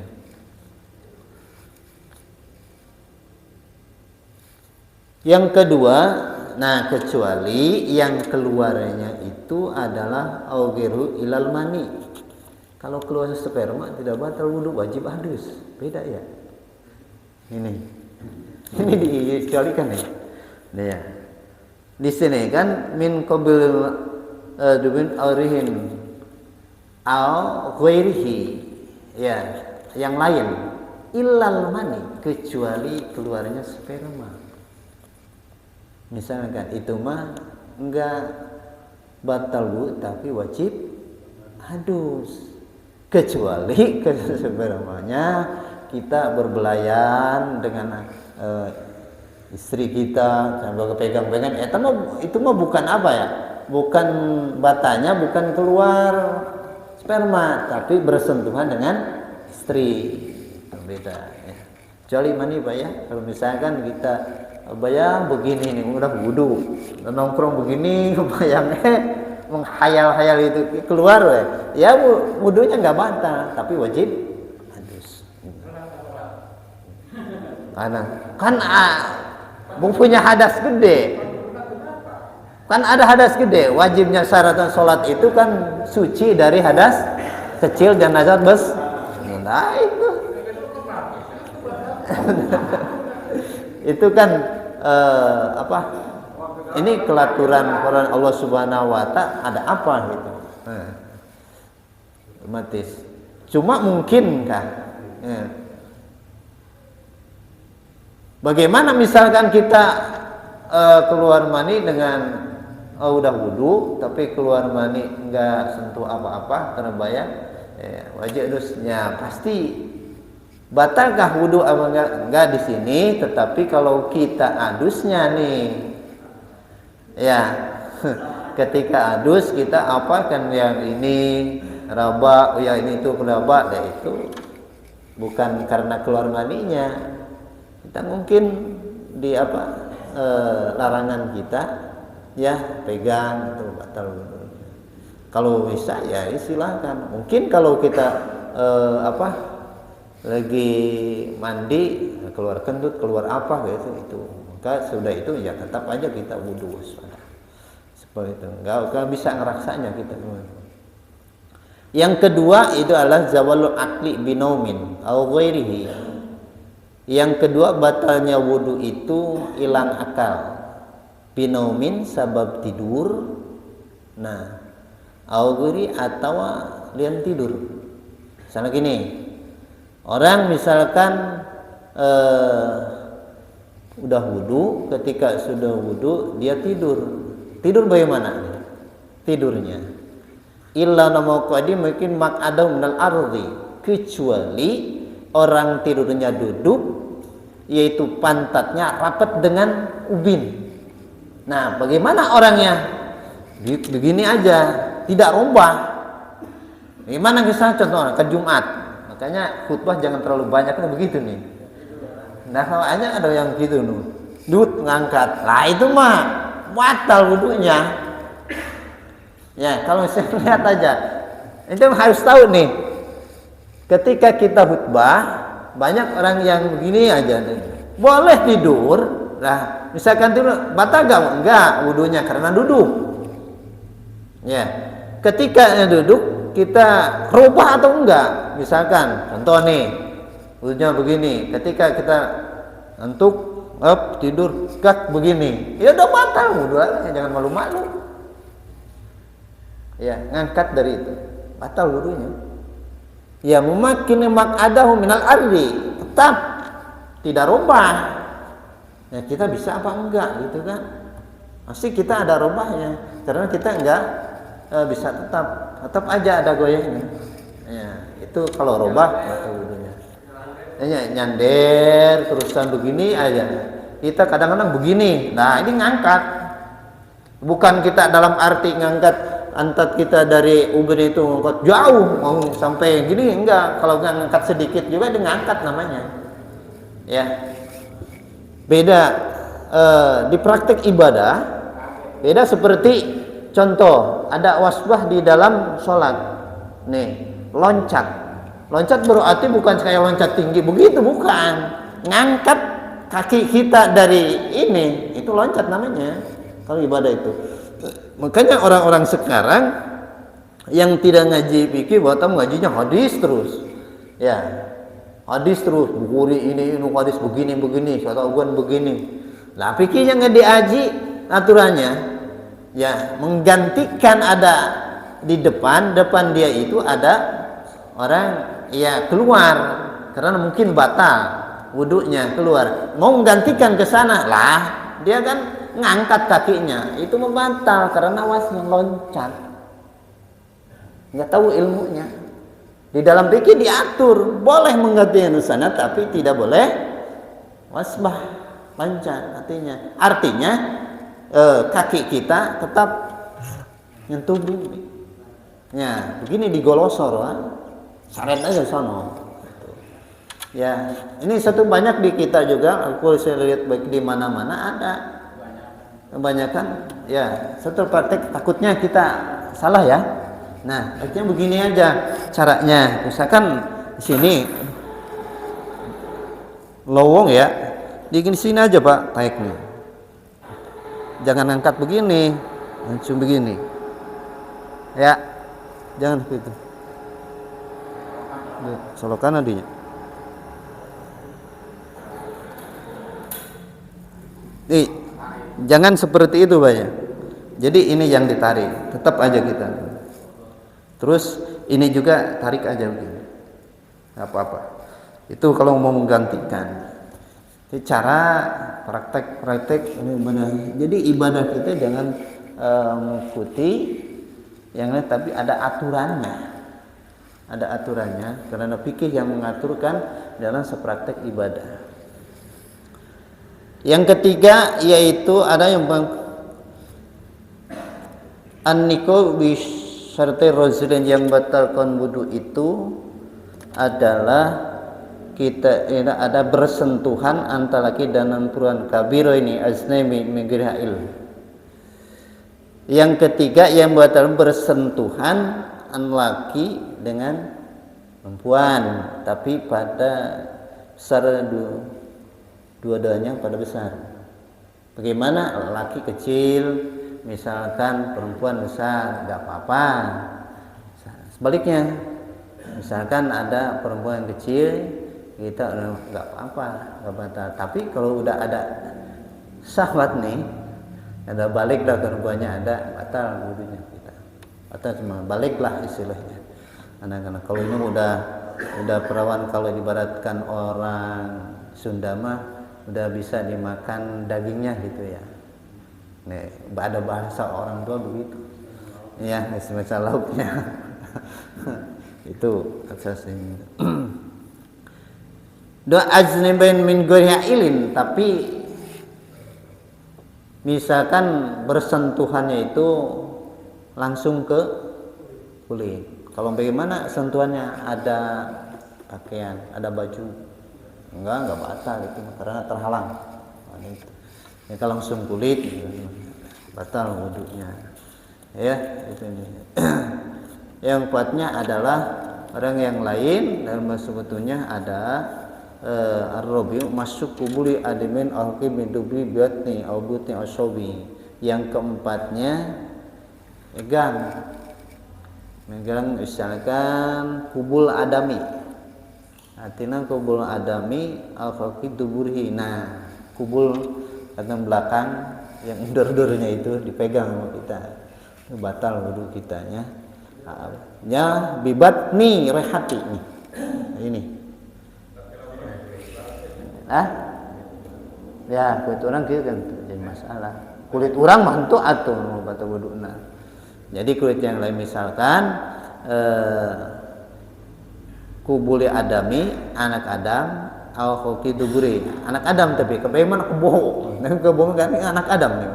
Yang kedua, kecuali yang keluarnya itu adalah augeru ilal mani. Kalau keluar sperma tidak batal wudhu, wajib hadus. Beda ya. Ini dikecualikan ya. Ya. Di sini kan min qabil dubin aurihin au ghairihi. Ya, yang lain illal mani, kecuali keluarnya sperma. Misalkan itu mah enggak batal wudhu tapi wajib hadus. Kecuali spermanya kita berbelayan dengan istri kita sambil pegang-pegang, itu mah bukan apa ya, bukan batanya, bukan keluar sperma, tapi bersentuhan dengan istri. Beda ya. Kecuali mani Pak ya, kalau misalkan kita bayang begini nih, udah wudhu nongkrong begini, bayang menghayal-hayal itu keluar ya wudhunya nggak batal tapi wajib hadus. Kan punya hadas gede, Kan ada hadas gede, wajibnya syaratan sholat itu kan suci dari hadas kecil dan hadas besar. Nah itu, itu kan apa? Ini kelaturan Quran Allah Subhanahu Wa Taala ada apa gitu? Otomatis. Cuma mungkinkah? Bagaimana misalkan kita keluar mani dengan udah wudu tapi keluar mani enggak sentuh apa-apa karena bayang wajib adusnya pasti batalkah wudu apa enggak di sini, tetapi kalau kita adusnya nih ya ketika adus kita apakan yang ini raba ya ini itu raba ya itu bukan karena keluar maninya, kita mungkin di apa larangan kita ya pegang itu batal wudunya. Kalau bisa ya silakan. Mungkin kalau kita apa lagi mandi keluar kentut keluar apa gitu itu maka sudah itu ya tetap aja kita wudu seperti itu. Enggak bisa ngeraksanya kita. Yang kedua itu adalah zawalul akli binaumin au ghairihi. Yang kedua batalnya wudu itu hilang akal. Binaumin sabab tidur, nah, auguri atau lian tidur. Misalnya gini, orang misalkan udah wudu, ketika sudah wudu dia tidur. Tidur bagaimana? Tidurnya illa nama qadi mungkin maq'adau minal ardi, kecuali orang tidurnya duduk, yaitu pantatnya rapat dengan ubin. Nah, bagaimana orangnya? Begini aja, tidak rubah. Bagaimana misalnya contohnya ke Jumat? Makanya khutbah jangan terlalu banyak kan begitu nih. Nah, hanya ada yang gitu nih. Duduk ngangkat. Lah itu mah batal wudunya. Ya, kalau saya lihat aja. Itu harus tahu nih. Ketika kita khutbah, banyak orang yang begini aja nih. Boleh tidur. Lah, misalkan tidur batal enggak wudunya karena duduk. Ya. Ketika duduk kita rubah atau enggak? Misalkan contoh nih, wudunya begini. Ketika kita ngantuk, tidur gak begini. Ya udah batal wudu, jangan malu-malu. Ya, ngangkat dari itu. Batal wudunya. Ya, memakin maq'adahu minal ardi, tetap tidak rubah. Ya kita bisa apa enggak gitu kan? Pasti kita ada rubahnya karena kita enggak bisa tetap aja ada goyahnya. Ya, itu kalau rubah batal wudunya. Ya, nyander terusan begini aja. Kita kadang-kadang begini. Nah, ini ngangkat. Bukan kita dalam arti ngangkat antat kita dari ubin itu ngangkat jauh mau sampai gini enggak. Kalau ngangkat sedikit juga dia ngangkat namanya. Ya. Beda di praktek ibadah, beda seperti contoh ada wasbah di dalam sholat. Nih, loncat. Loncat berarti bukan kayak loncat tinggi begitu, bukan. Ngangkat kaki kita dari ini, itu loncat namanya. Kalau ibadah itu. Makanya orang-orang sekarang yang tidak ngaji fikih, bahkan ngajinya hadis terus. Ya. Hadis terus, bukhari ini hadis begini, kata Ugan begini. Lah fikihnya nggak diaji aturannya, ya menggantikan ada di depan dia itu ada orang ya keluar karena mungkin batal wudunya keluar, mau menggantikan ke sana lah dia kan ngangkat kakinya itu membatal karena wasnya loncat, nggak tahu ilmunya. Di dalam fikih diatur boleh menggantikan sana tapi tidak boleh wasbah loncat artinya kaki kita tetap nyentuh bumi. Ya begini digolosor kan, saret aja sono. Ya ini satu banyak di kita juga. Aku saya lihat baik di mana-mana ada kebanyakan. Ya satu praktek takutnya kita salah ya. Nah, artinya begini aja caranya. Misalkan di sini lowong ya, di sini aja Pak taiknya. Jangan angkat begini. Langsung begini. Ya, jangan begitu. Solokan adanya. Nih, jangan seperti itu banyak. Jadi ini yang ditarik, tetap aja kita. Terus ini juga tarik aja begini. Gak apa-apa. Itu kalau mau menggantikan. Jadi cara praktek ini benar. Jadi ibadah kita jangan mengikuti yang lain, tapi ada aturannya. Ada aturannya karena fikih yang mengaturkan dalam sepraktek ibadah. Yang ketiga yaitu ada yang an-niko bi syarti rozilin, yang batalkan wudu itu adalah kita ada bersentuhan antara laki dan perempuan kabiro ini aznami mighail. Yang ketiga yang batal bersentuhan laki dengan perempuan, tapi pada besar dua-duanya pada besar. Bagaimana laki kecil, misalkan perempuan besar, nggak apa-apa. Sebaliknya, misalkan ada perempuan yang kecil, kita nggak apa-apa, nggak batal. Tapi kalau udah ada syahwat nih, ada balik lah perempuannya ada, batal wudunya kita. Batal cuma balik lah istilahnya. Anak-anak kalau ini udah perawan, kalau dibaratkan orang Sunda mah udah bisa dimakan dagingnya gitu ya. Nih, ada bahasa orang tua begitu. Ya, semacam lauknya. Itu asasnya. Doa ajnabain min ghairi, tapi misalkan bersentuhannya itu langsung ke kulit. Kalau bagaimana sentuhannya, ada pakaian, ada baju, enggak batal itu karena terhalang. Ya, kalau langsung kulit batal wudunya. Ya, itu ini. Yang kuatnya adalah orang yang lain, dalam sebetulnya ada ar-rabi masuk kubuli admin alqi min dubli batni au butni asabi. Yang keempatnya megang misalkan kubul adami. Artinya kubul adami al-faqid duburhi. Nah, kubul bagian belakang yang undur-undurnya itu dipegang sama kita. Itu batal wudu kitanya. Ya bibat nih rehati nih. Ini. Ya, kulit orang gitu kan jadi masalah. Kulit orang mah henteu atuh batal wuduna. Jadi kulit yang lain misalkan kubuli adami, anak Adam, au khoki duburi, anak Adam, tapi kebagaimana kebohong. Nah, kebohong kan anak Adam nih.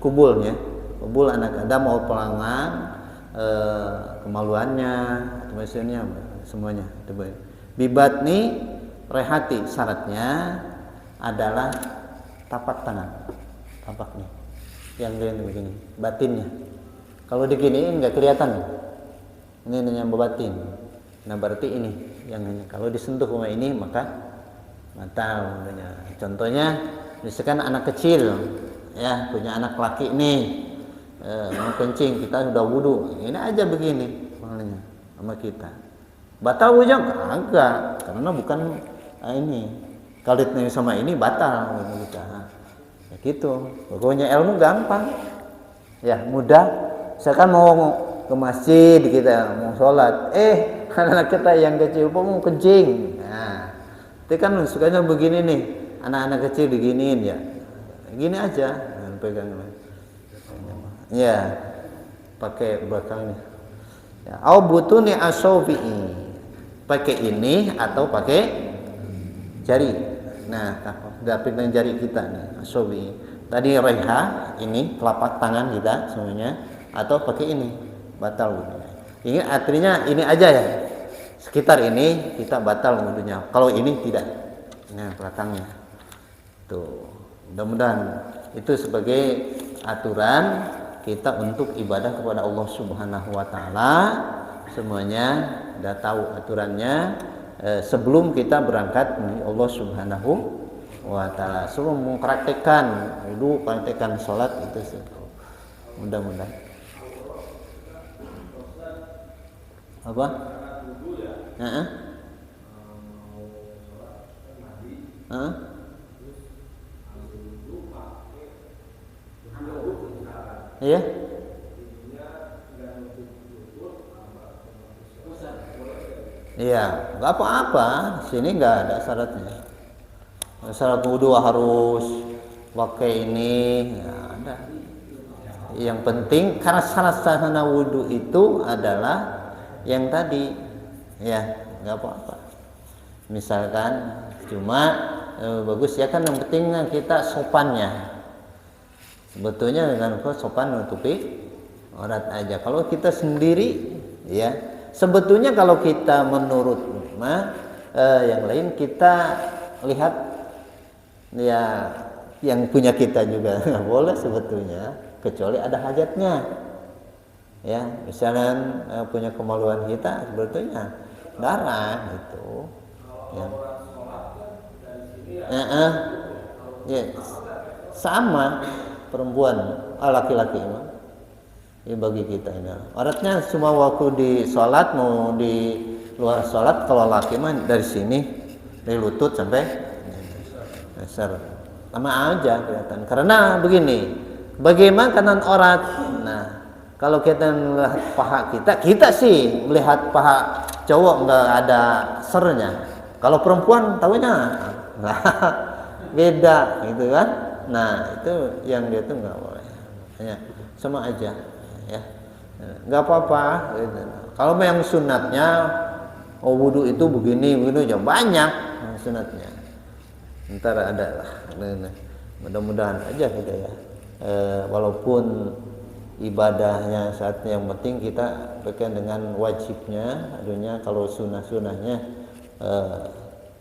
Kubulnya, kubul anak Adam mau pelangan, kemaluannya, misalnya semuanya. Bibat nih rehati, syaratnya adalah tapak tangan, tapaknya, yang begini, batinnya. Kalau diginiin nggak kelihatan, ini yang batin. Nah berarti ini yang kalau disentuh sama ini maka batal. Contohnya misalkan anak kecil, ya punya anak laki nih, mau kencing, kita sudah wudu, ini aja begini maknanya sama kita. Batal wujud? Enggak, karena bukan ini kalitnya sama ini batal kita. Ya gitu. Pokoknya ilmu gampang, ya mudah. Misalkan mau ke masjid kita mau sholat, anak kita yang kecil mau kencing. Nah, itu kan sukanya begini nih, anak-anak kecil diginiin ya, gini aja, pegang. Ya, pakai belakangnya. Ya, au butuni asofi'i, pakai ini atau pakai jari. Nah, dapet dengan jari kita nih, asofi'i. Tadi reha, ini telapak tangan kita semuanya. Atau pakai ini batal wudunya. Ini artinya ini aja ya, sekitar ini kita batal wudunya. Kalau ini tidak, nah belakangnya tuh. Mudah-mudahan itu sebagai aturan kita untuk ibadah kepada Allah Subhanahu Wa Taala. Semuanya udah tahu aturannya sebelum kita berangkat menuju Allah Subhanahu Wa Taala. Sebelum mempraktekkan wudu, praktekkan sholat itu sih. mudah-mudahan. Apa? Heeh. Heeh. Iya. Iya, nggak apa-apa. Sini nggak ada syaratnya. Syarat wudhu harus pakai ini, ya ada. Yang penting karena syarat sahana wudhu itu adalah yang tadi, ya nggak apa-apa. Misalkan cuma bagus ya kan, yang penting kita sopannya. Sebetulnya dengan sopan menutupi aurat aja. Kalau kita sendiri, ya sebetulnya kalau kita menurut yang lain kita lihat ya yang punya kita juga nggak boleh sebetulnya, kecuali ada hajatnya. Ya misalnya punya kemaluan kita sebetulnya darah itu. Ya. Ya sama perempuan, laki-laki mah. Ini bagi kita ini. Auratnya semua waktu di sholat, mau di luar sholat, kalau laki mah dari sini, dari lutut sampai dasar. Sama aja kelihatan. Karena begini, bagaimana kanan aurat? Nah, kalau kita melihat paha kita sih melihat paha cowok nggak ada sernya. Kalau perempuan tahunya beda gitu kan. Nah itu yang dia tuh nggak boleh, ya, sama aja, ya, nggak apa-apa. Gitu. Kalau yang sunatnya, wudhu itu begini ya banyak sunatnya. Ntar ada lah, mudah-mudahan aja gitu ya. Walaupun ibadahnya saatnya yang penting kita berkaitan dengan wajibnya, adanya kalau sunahnya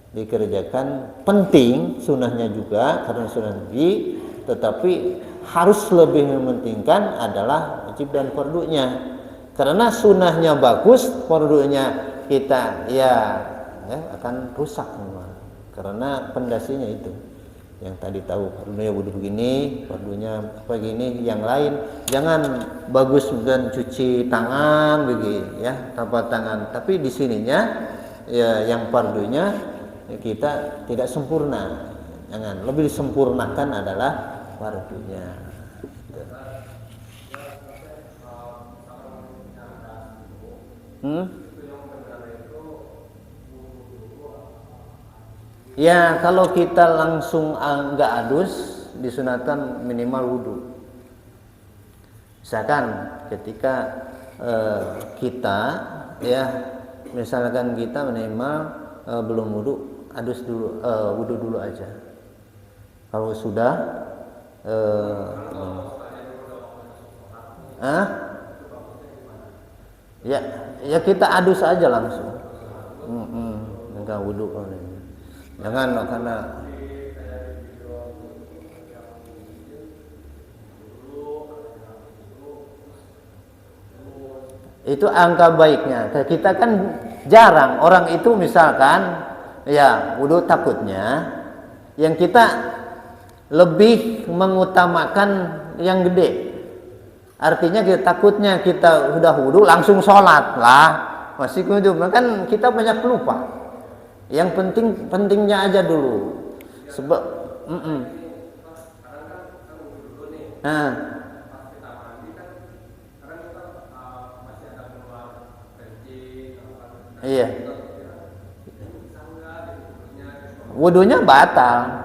dikerjakan penting, sunahnya juga karena sunah Nabi, tetapi harus lebih mementingkan adalah wajib dan fardunya. Karena sunahnya bagus, fardunya kita ya akan rusak memang. Karena pondasinya itu yang tadi tahu, fardunya wudhu begini, fardunya apa gini, yang lain jangan bagus dan cuci tangan begini ya, tapak tangan, tapi di sininya ya yang fardunya kita tidak sempurna, jangan, lebih disempurnakan adalah fardunya. Ya kalau kita langsung nggak adus, disunatkan minimal wudhu. Misalkan ketika kita ya misalkan kita minimal belum wudhu, adus dulu, wudhu dulu aja. Kalau sudah ya kita adus aja langsung. Enggak wudhu, jangan karena itu angka baiknya. Kita kan jarang orang itu misalkan ya wudhu, takutnya yang kita lebih mengutamakan yang gede. Artinya kita takutnya kita udah wudhu langsung sholat lah, masih wudhu kan kita banyak lupa. Yang pentingnya aja dulu. Sebab iya. Wudunya batal.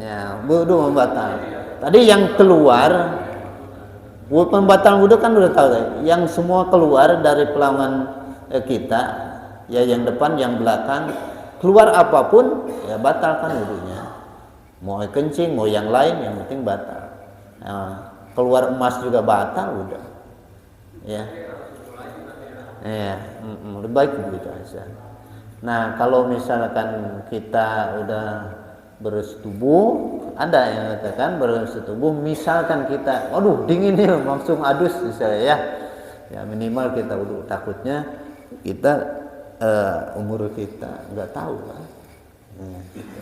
Ya, wudu membatal. Tadi yang keluar, pembatal wudu kan udah tahu tadi. Yang semua keluar dari pelawan kita, ya yang depan, yang belakang, keluar apapun, ya batalkan wudunya. Mau kencing, mau yang lain, yang penting batal. Nah, keluar emas juga batal udah. Ya. Ya, lebih baik begitu aja. Nah, kalau misalkan kita udah bersetubuh, ada yang mengatakan bersetubuh, misalkan kita, waduh dingin nih, langsung adus misalnya ya minimal kita udah takutnya kita umur kita nggak tahu kan, gitu.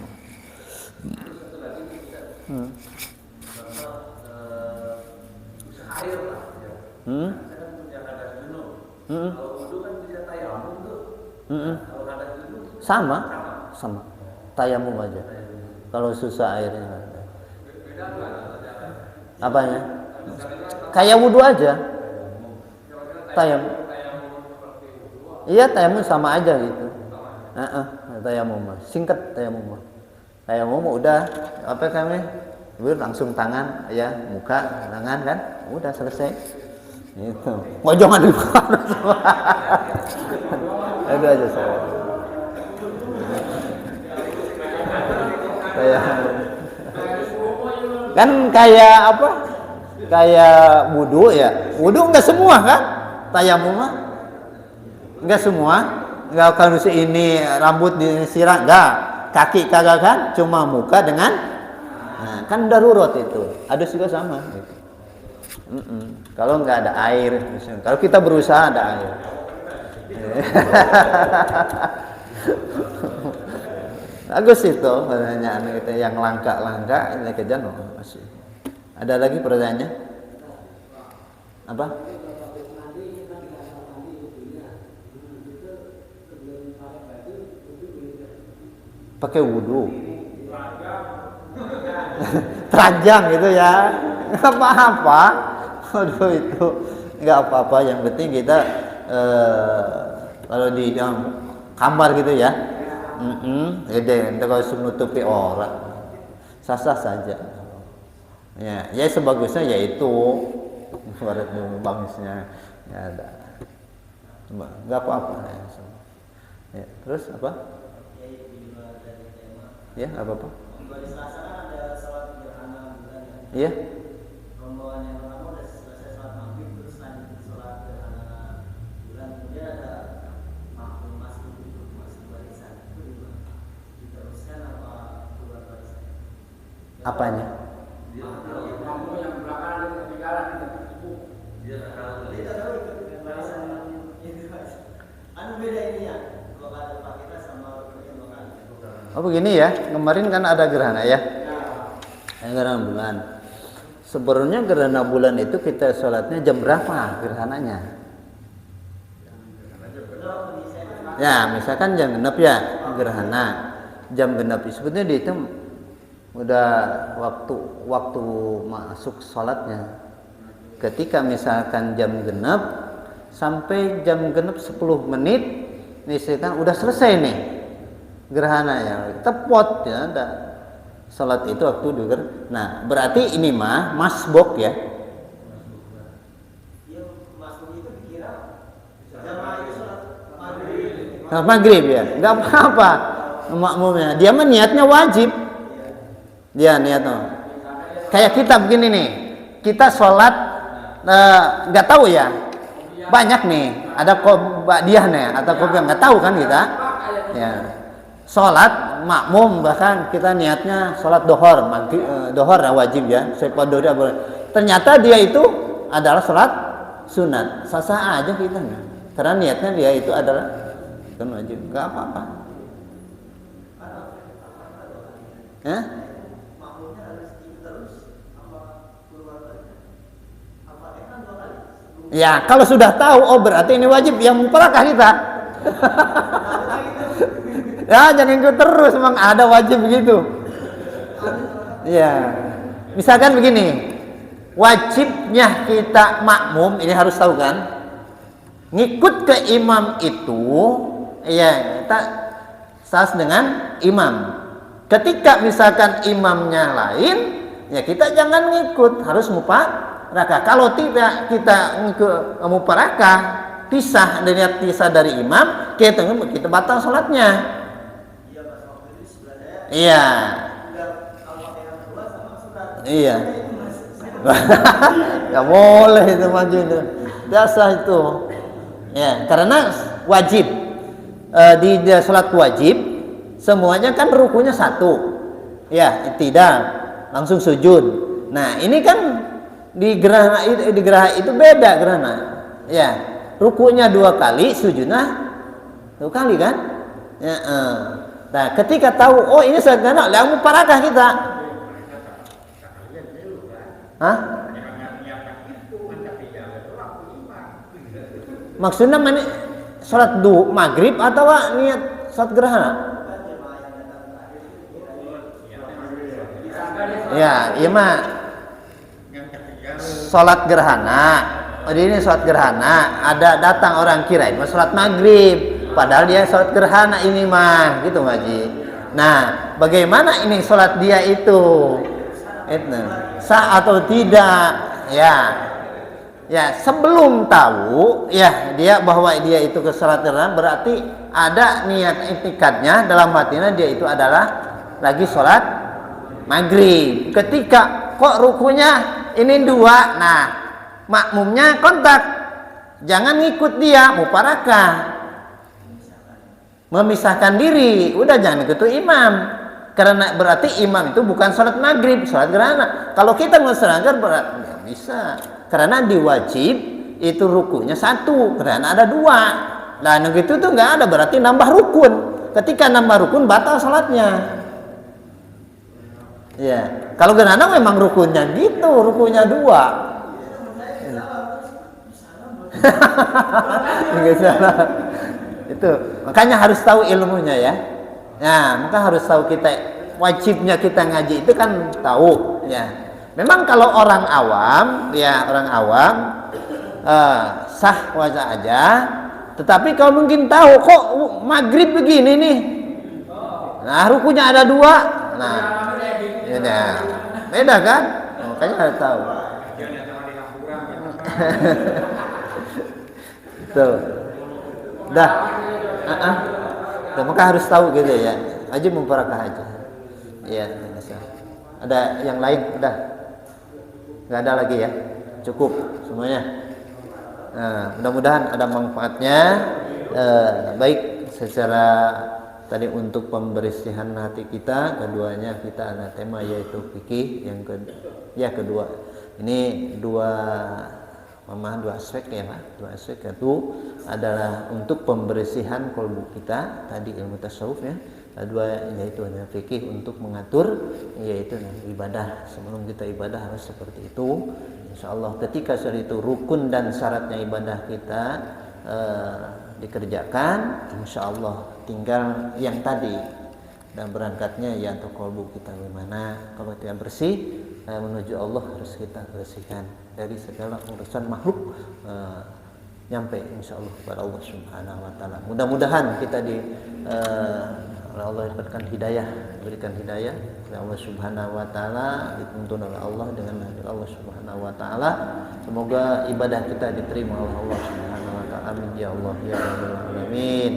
Hmm? Hmm. Hmm. Sama, sama. Tayamum aja. Kalau susah airnya. Apanya? Kayak wudhu aja. Tayamum. Iya, tayamum sama aja gitu. Tayamum, singkat tayamum. Tayamum udah apa kami? Langsung tangan, ya muka, tangan kan, udah selesai. Itu. Mau jangan dibuka. Itu aja saya. Kan kayak apa? Kayak wudhu ya. Wudhu enggak semua kan? Tayamum mah enggak semua. Enggak kalau ini rambut disiram enggak. Kaki kagak kan? Cuma muka dengan kan darurat itu. Adus juga sama gitu. Kalau enggak ada air misalnya. Kalau kita berusaha ada air. Bagus itu pertanyaan kita yang langka-langka ini kejan masih. Ada lagi pertanyaannya? Apa? Pakai wudhu. Teranjang gitu ya. Enggak apa-apa. Waduh itu enggak apa-apa, yang penting kita kalau di dalam kamar gitu ya. Jadi kalau menutupi orang sah-sah saja. Ya sebagusnya yaitu barat bagusnya ya ada. Enggak apa-apa. Ya, terus apa? Ya, apa-apa? Iya. Rombongan yang pertama udah selesai sholat maghrib, terus lanjut sholat gerhana bulan, kemudian ada makmum masuk barisan, itu diteruskan apa keluar barisan? Apanya? Makmum yang belakang ada ketinggalan itu. Dia tahu ikut barisan itu. Anu beda ini ya, kalau ada Pak kita sama yang lokal. Oh begini ya, kemarin kan ada gerhana ya. Gerhana bulan. Sebenarnya gerhana bulan itu kita sholatnya jam berapa gerhananya? Ya, misalkan jam genap ya gerhana. Jam genap itu sebetulnya dihitung udah waktu masuk sholatnya. Ketika misalkan jam genap sampai jam genap 10 menit, misalkan udah selesai nih gerhananya, tepot ya, ada salat itu waktu juga. Nah, berarti ini mah masbok ya. Masbok itu dikira salat maghrib ya. Enggak apa-apa makmumnya. Dia mah niatnya wajib. Dia niatnya. Kayak kita begini nih. Kita sholat enggak tahu ya. Banyak nih, ada dia nih atau kopi enggak tahu kan kita. Ya. Sholat makmum, bahkan kita niatnya sholat dohor, dohor wajib ya, ternyata dia itu adalah sholat sunat, sah-sah aja kita nggak, karena niatnya dia itu adalah kan wajib, nggak apa-apa. Ya kalau sudah tahu, oh berarti ini wajib, yang mutlakah kita. Ya jangan ikut terus, memang ada wajib begitu. Ya, misalkan begini, wajibnya kita makmum ini harus tahu kan, ngikut ke imam itu, ya kita sas dengan imam. Ketika misalkan imamnya lain, ya kita jangan ngikut, harus mufarakah. Kalau tidak kita ngikut mufarakah, pisah dari imam, kita batal sholatnya. Iya. Iya. Gak boleh itu maju itu. Biasa itu. Ya, karena wajib di salat wajib semuanya kan rukunya satu. Ya, tidak langsung sujud. Nah, ini kan di gerhana itu beda gerhana. Ya, rukunya 2 kali, sujudnya 2 kali kan? Ya, nah, ketika tahu, oh ini sedang lalu parakah kita? Hah? Maksudnya mana salat maghrib atau niat salat gerhana? Ya, iya mah salat gerhana. Ini salat gerhana, ada datang orang kirain mau salat maghrib, padahal dia salat gerhana ini mah, gitu Haji. Nah, bagaimana ini salat dia itu? Sah atau tidak? Ya, sebelum tahu ya dia bahwa dia itu ke salat gerhana, berarti ada niat itikadnya dalam hatinya dia itu adalah lagi salat maghrib. Ketika kok rukunya ini 2, nah makmumnya kontak, jangan ngikut dia, muparakah, memisahkan diri, udah jangan ikut imam, karena berarti imam itu bukan salat maghrib, salat gerhana. Kalau kita mau salat gerhana nggak bisa, karena diwajib itu rukunya 1, gerhana ada 2. Nah begitu tuh nggak ada, berarti nambah rukun. Ketika nambah rukun batal salatnya. Ya, kalau gerhana memang rukunnya gitu, rukunnya 2. Itu makanya harus tahu ilmunya ya. Nah, maka harus tahu kita wajibnya kita ngaji itu kan tahu ya. Memang kalau orang awam ya sah wajah aja. Tetapi kalau mungkin tahu kok maghrib begini nih, nah rukunya ada 2, nah ya beda kan, makanya harus tahu. Tuh, dah, maka harus tahu gitu ya. Aja mumparakah aja. Iya, ada yang lain udah. Nggak ada lagi ya, cukup semuanya. Nah, mudah-mudahan ada manfaatnya. Baik secara tadi untuk pembersihan hati kita, keduanya kita ada tema yaitu fikih, yang kedua ini dua aspek ya Pak. 2 aspek itu adalah untuk pembersihan kolbu kita, tadi ilmu tasawuf ya. Kedua yaitu fikih untuk mengatur yaitu ibadah. Sebelum kita ibadah harus seperti itu. Insyaallah ketika seperti itu rukun dan syaratnya ibadah kita dikerjakan, insyaallah tinggal yang tadi dan berangkatnya ya untuk kolbu kita bagaimana. Kalau kita bersih menuju Allah harus kita bersihkan dari segala urusan makhluk, nyampe insyaallah kepada Allah Subhanahu wa taala. Mudah-mudahan kita oleh Allah berikan hidayah oleh Allah Subhanahu wa taala, dituntun oleh Allah dengan hadir Allah Subhanahu wa taala. Semoga ibadah kita diterima oleh Allah Subhanahu wa taala. Amin ya Allah ya rabbal alamin.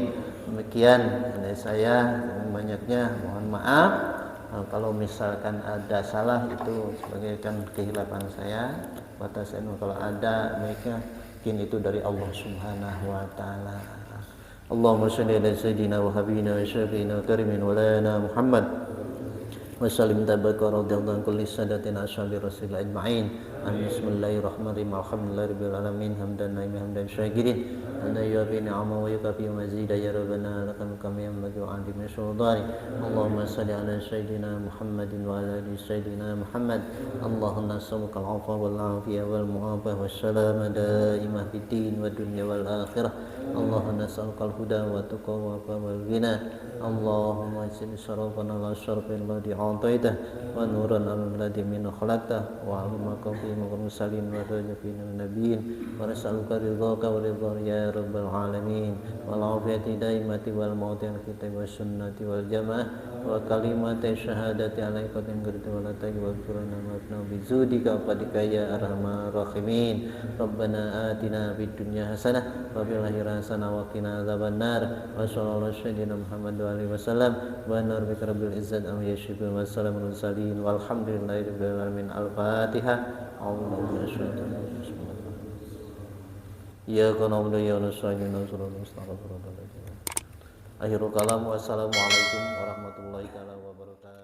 Demikian dari saya, banyaknya mohon maaf kalau misalkan ada salah, itu sebagai kan kehilapan saya. Batasan kalau ada baiknya mungkin itu dari Allah Subhanahu wa taala. Allahumma shalli ala sayyidina wa habibina wa syafiina wa karimin wa lana Muhammad wa sallim tabaka radhiyallahu an kulli sadatina ashabi rasul ajma'in. Amin. Bismillahirrahmanirrahim. Alhamdulillahi rabbil alamin hamdan naimi hamdan syakirin ana ya bi ni'ama wa yukafi mazida ya rabbana lakal kam yanbaghi wa andi min sultani. Allahumma salli ala sayyidina Muhammadin wa ala ali sayyidina Muhammad. Allahumma nas'aluka al-'afwa wal 'afiyah wal mu'afah was salama daimah fid din wad dunya wal akhirah. Allahumma nas'aluka al-huda wa tuqa wa wal ghina. Allahumma ajil syarafana la syarafil ladhi a'taitah wa nuran alladhi min khalaqtah wa alima qawfi mursalin wa rajafin nabiyyin wa nas'aluka ridhaka wa ridha ya rabbal alamin wal afiyati daimati wal mautil kitab was sunnati wal jamaah wa kalimati syahadati alaika tingkirti wa lataki wa qurana ma'na bizudika fadika ya arhamar rahimin. Rabbana atina fid dunya hasanah wa fil akhirati hasanah wa qina adzabannar. Wa sallallahu alaihi Muhammad wa alihi wasallam wa narbika rabbil izzati amma yasifun wa salamun mursalin walhamdulillahi rabbil alamin. Al-Fatihah. Ya kana wa ya nasta'inu Akhirul kalam. Wassalamualaikum warahmatullahi wabarakatuh.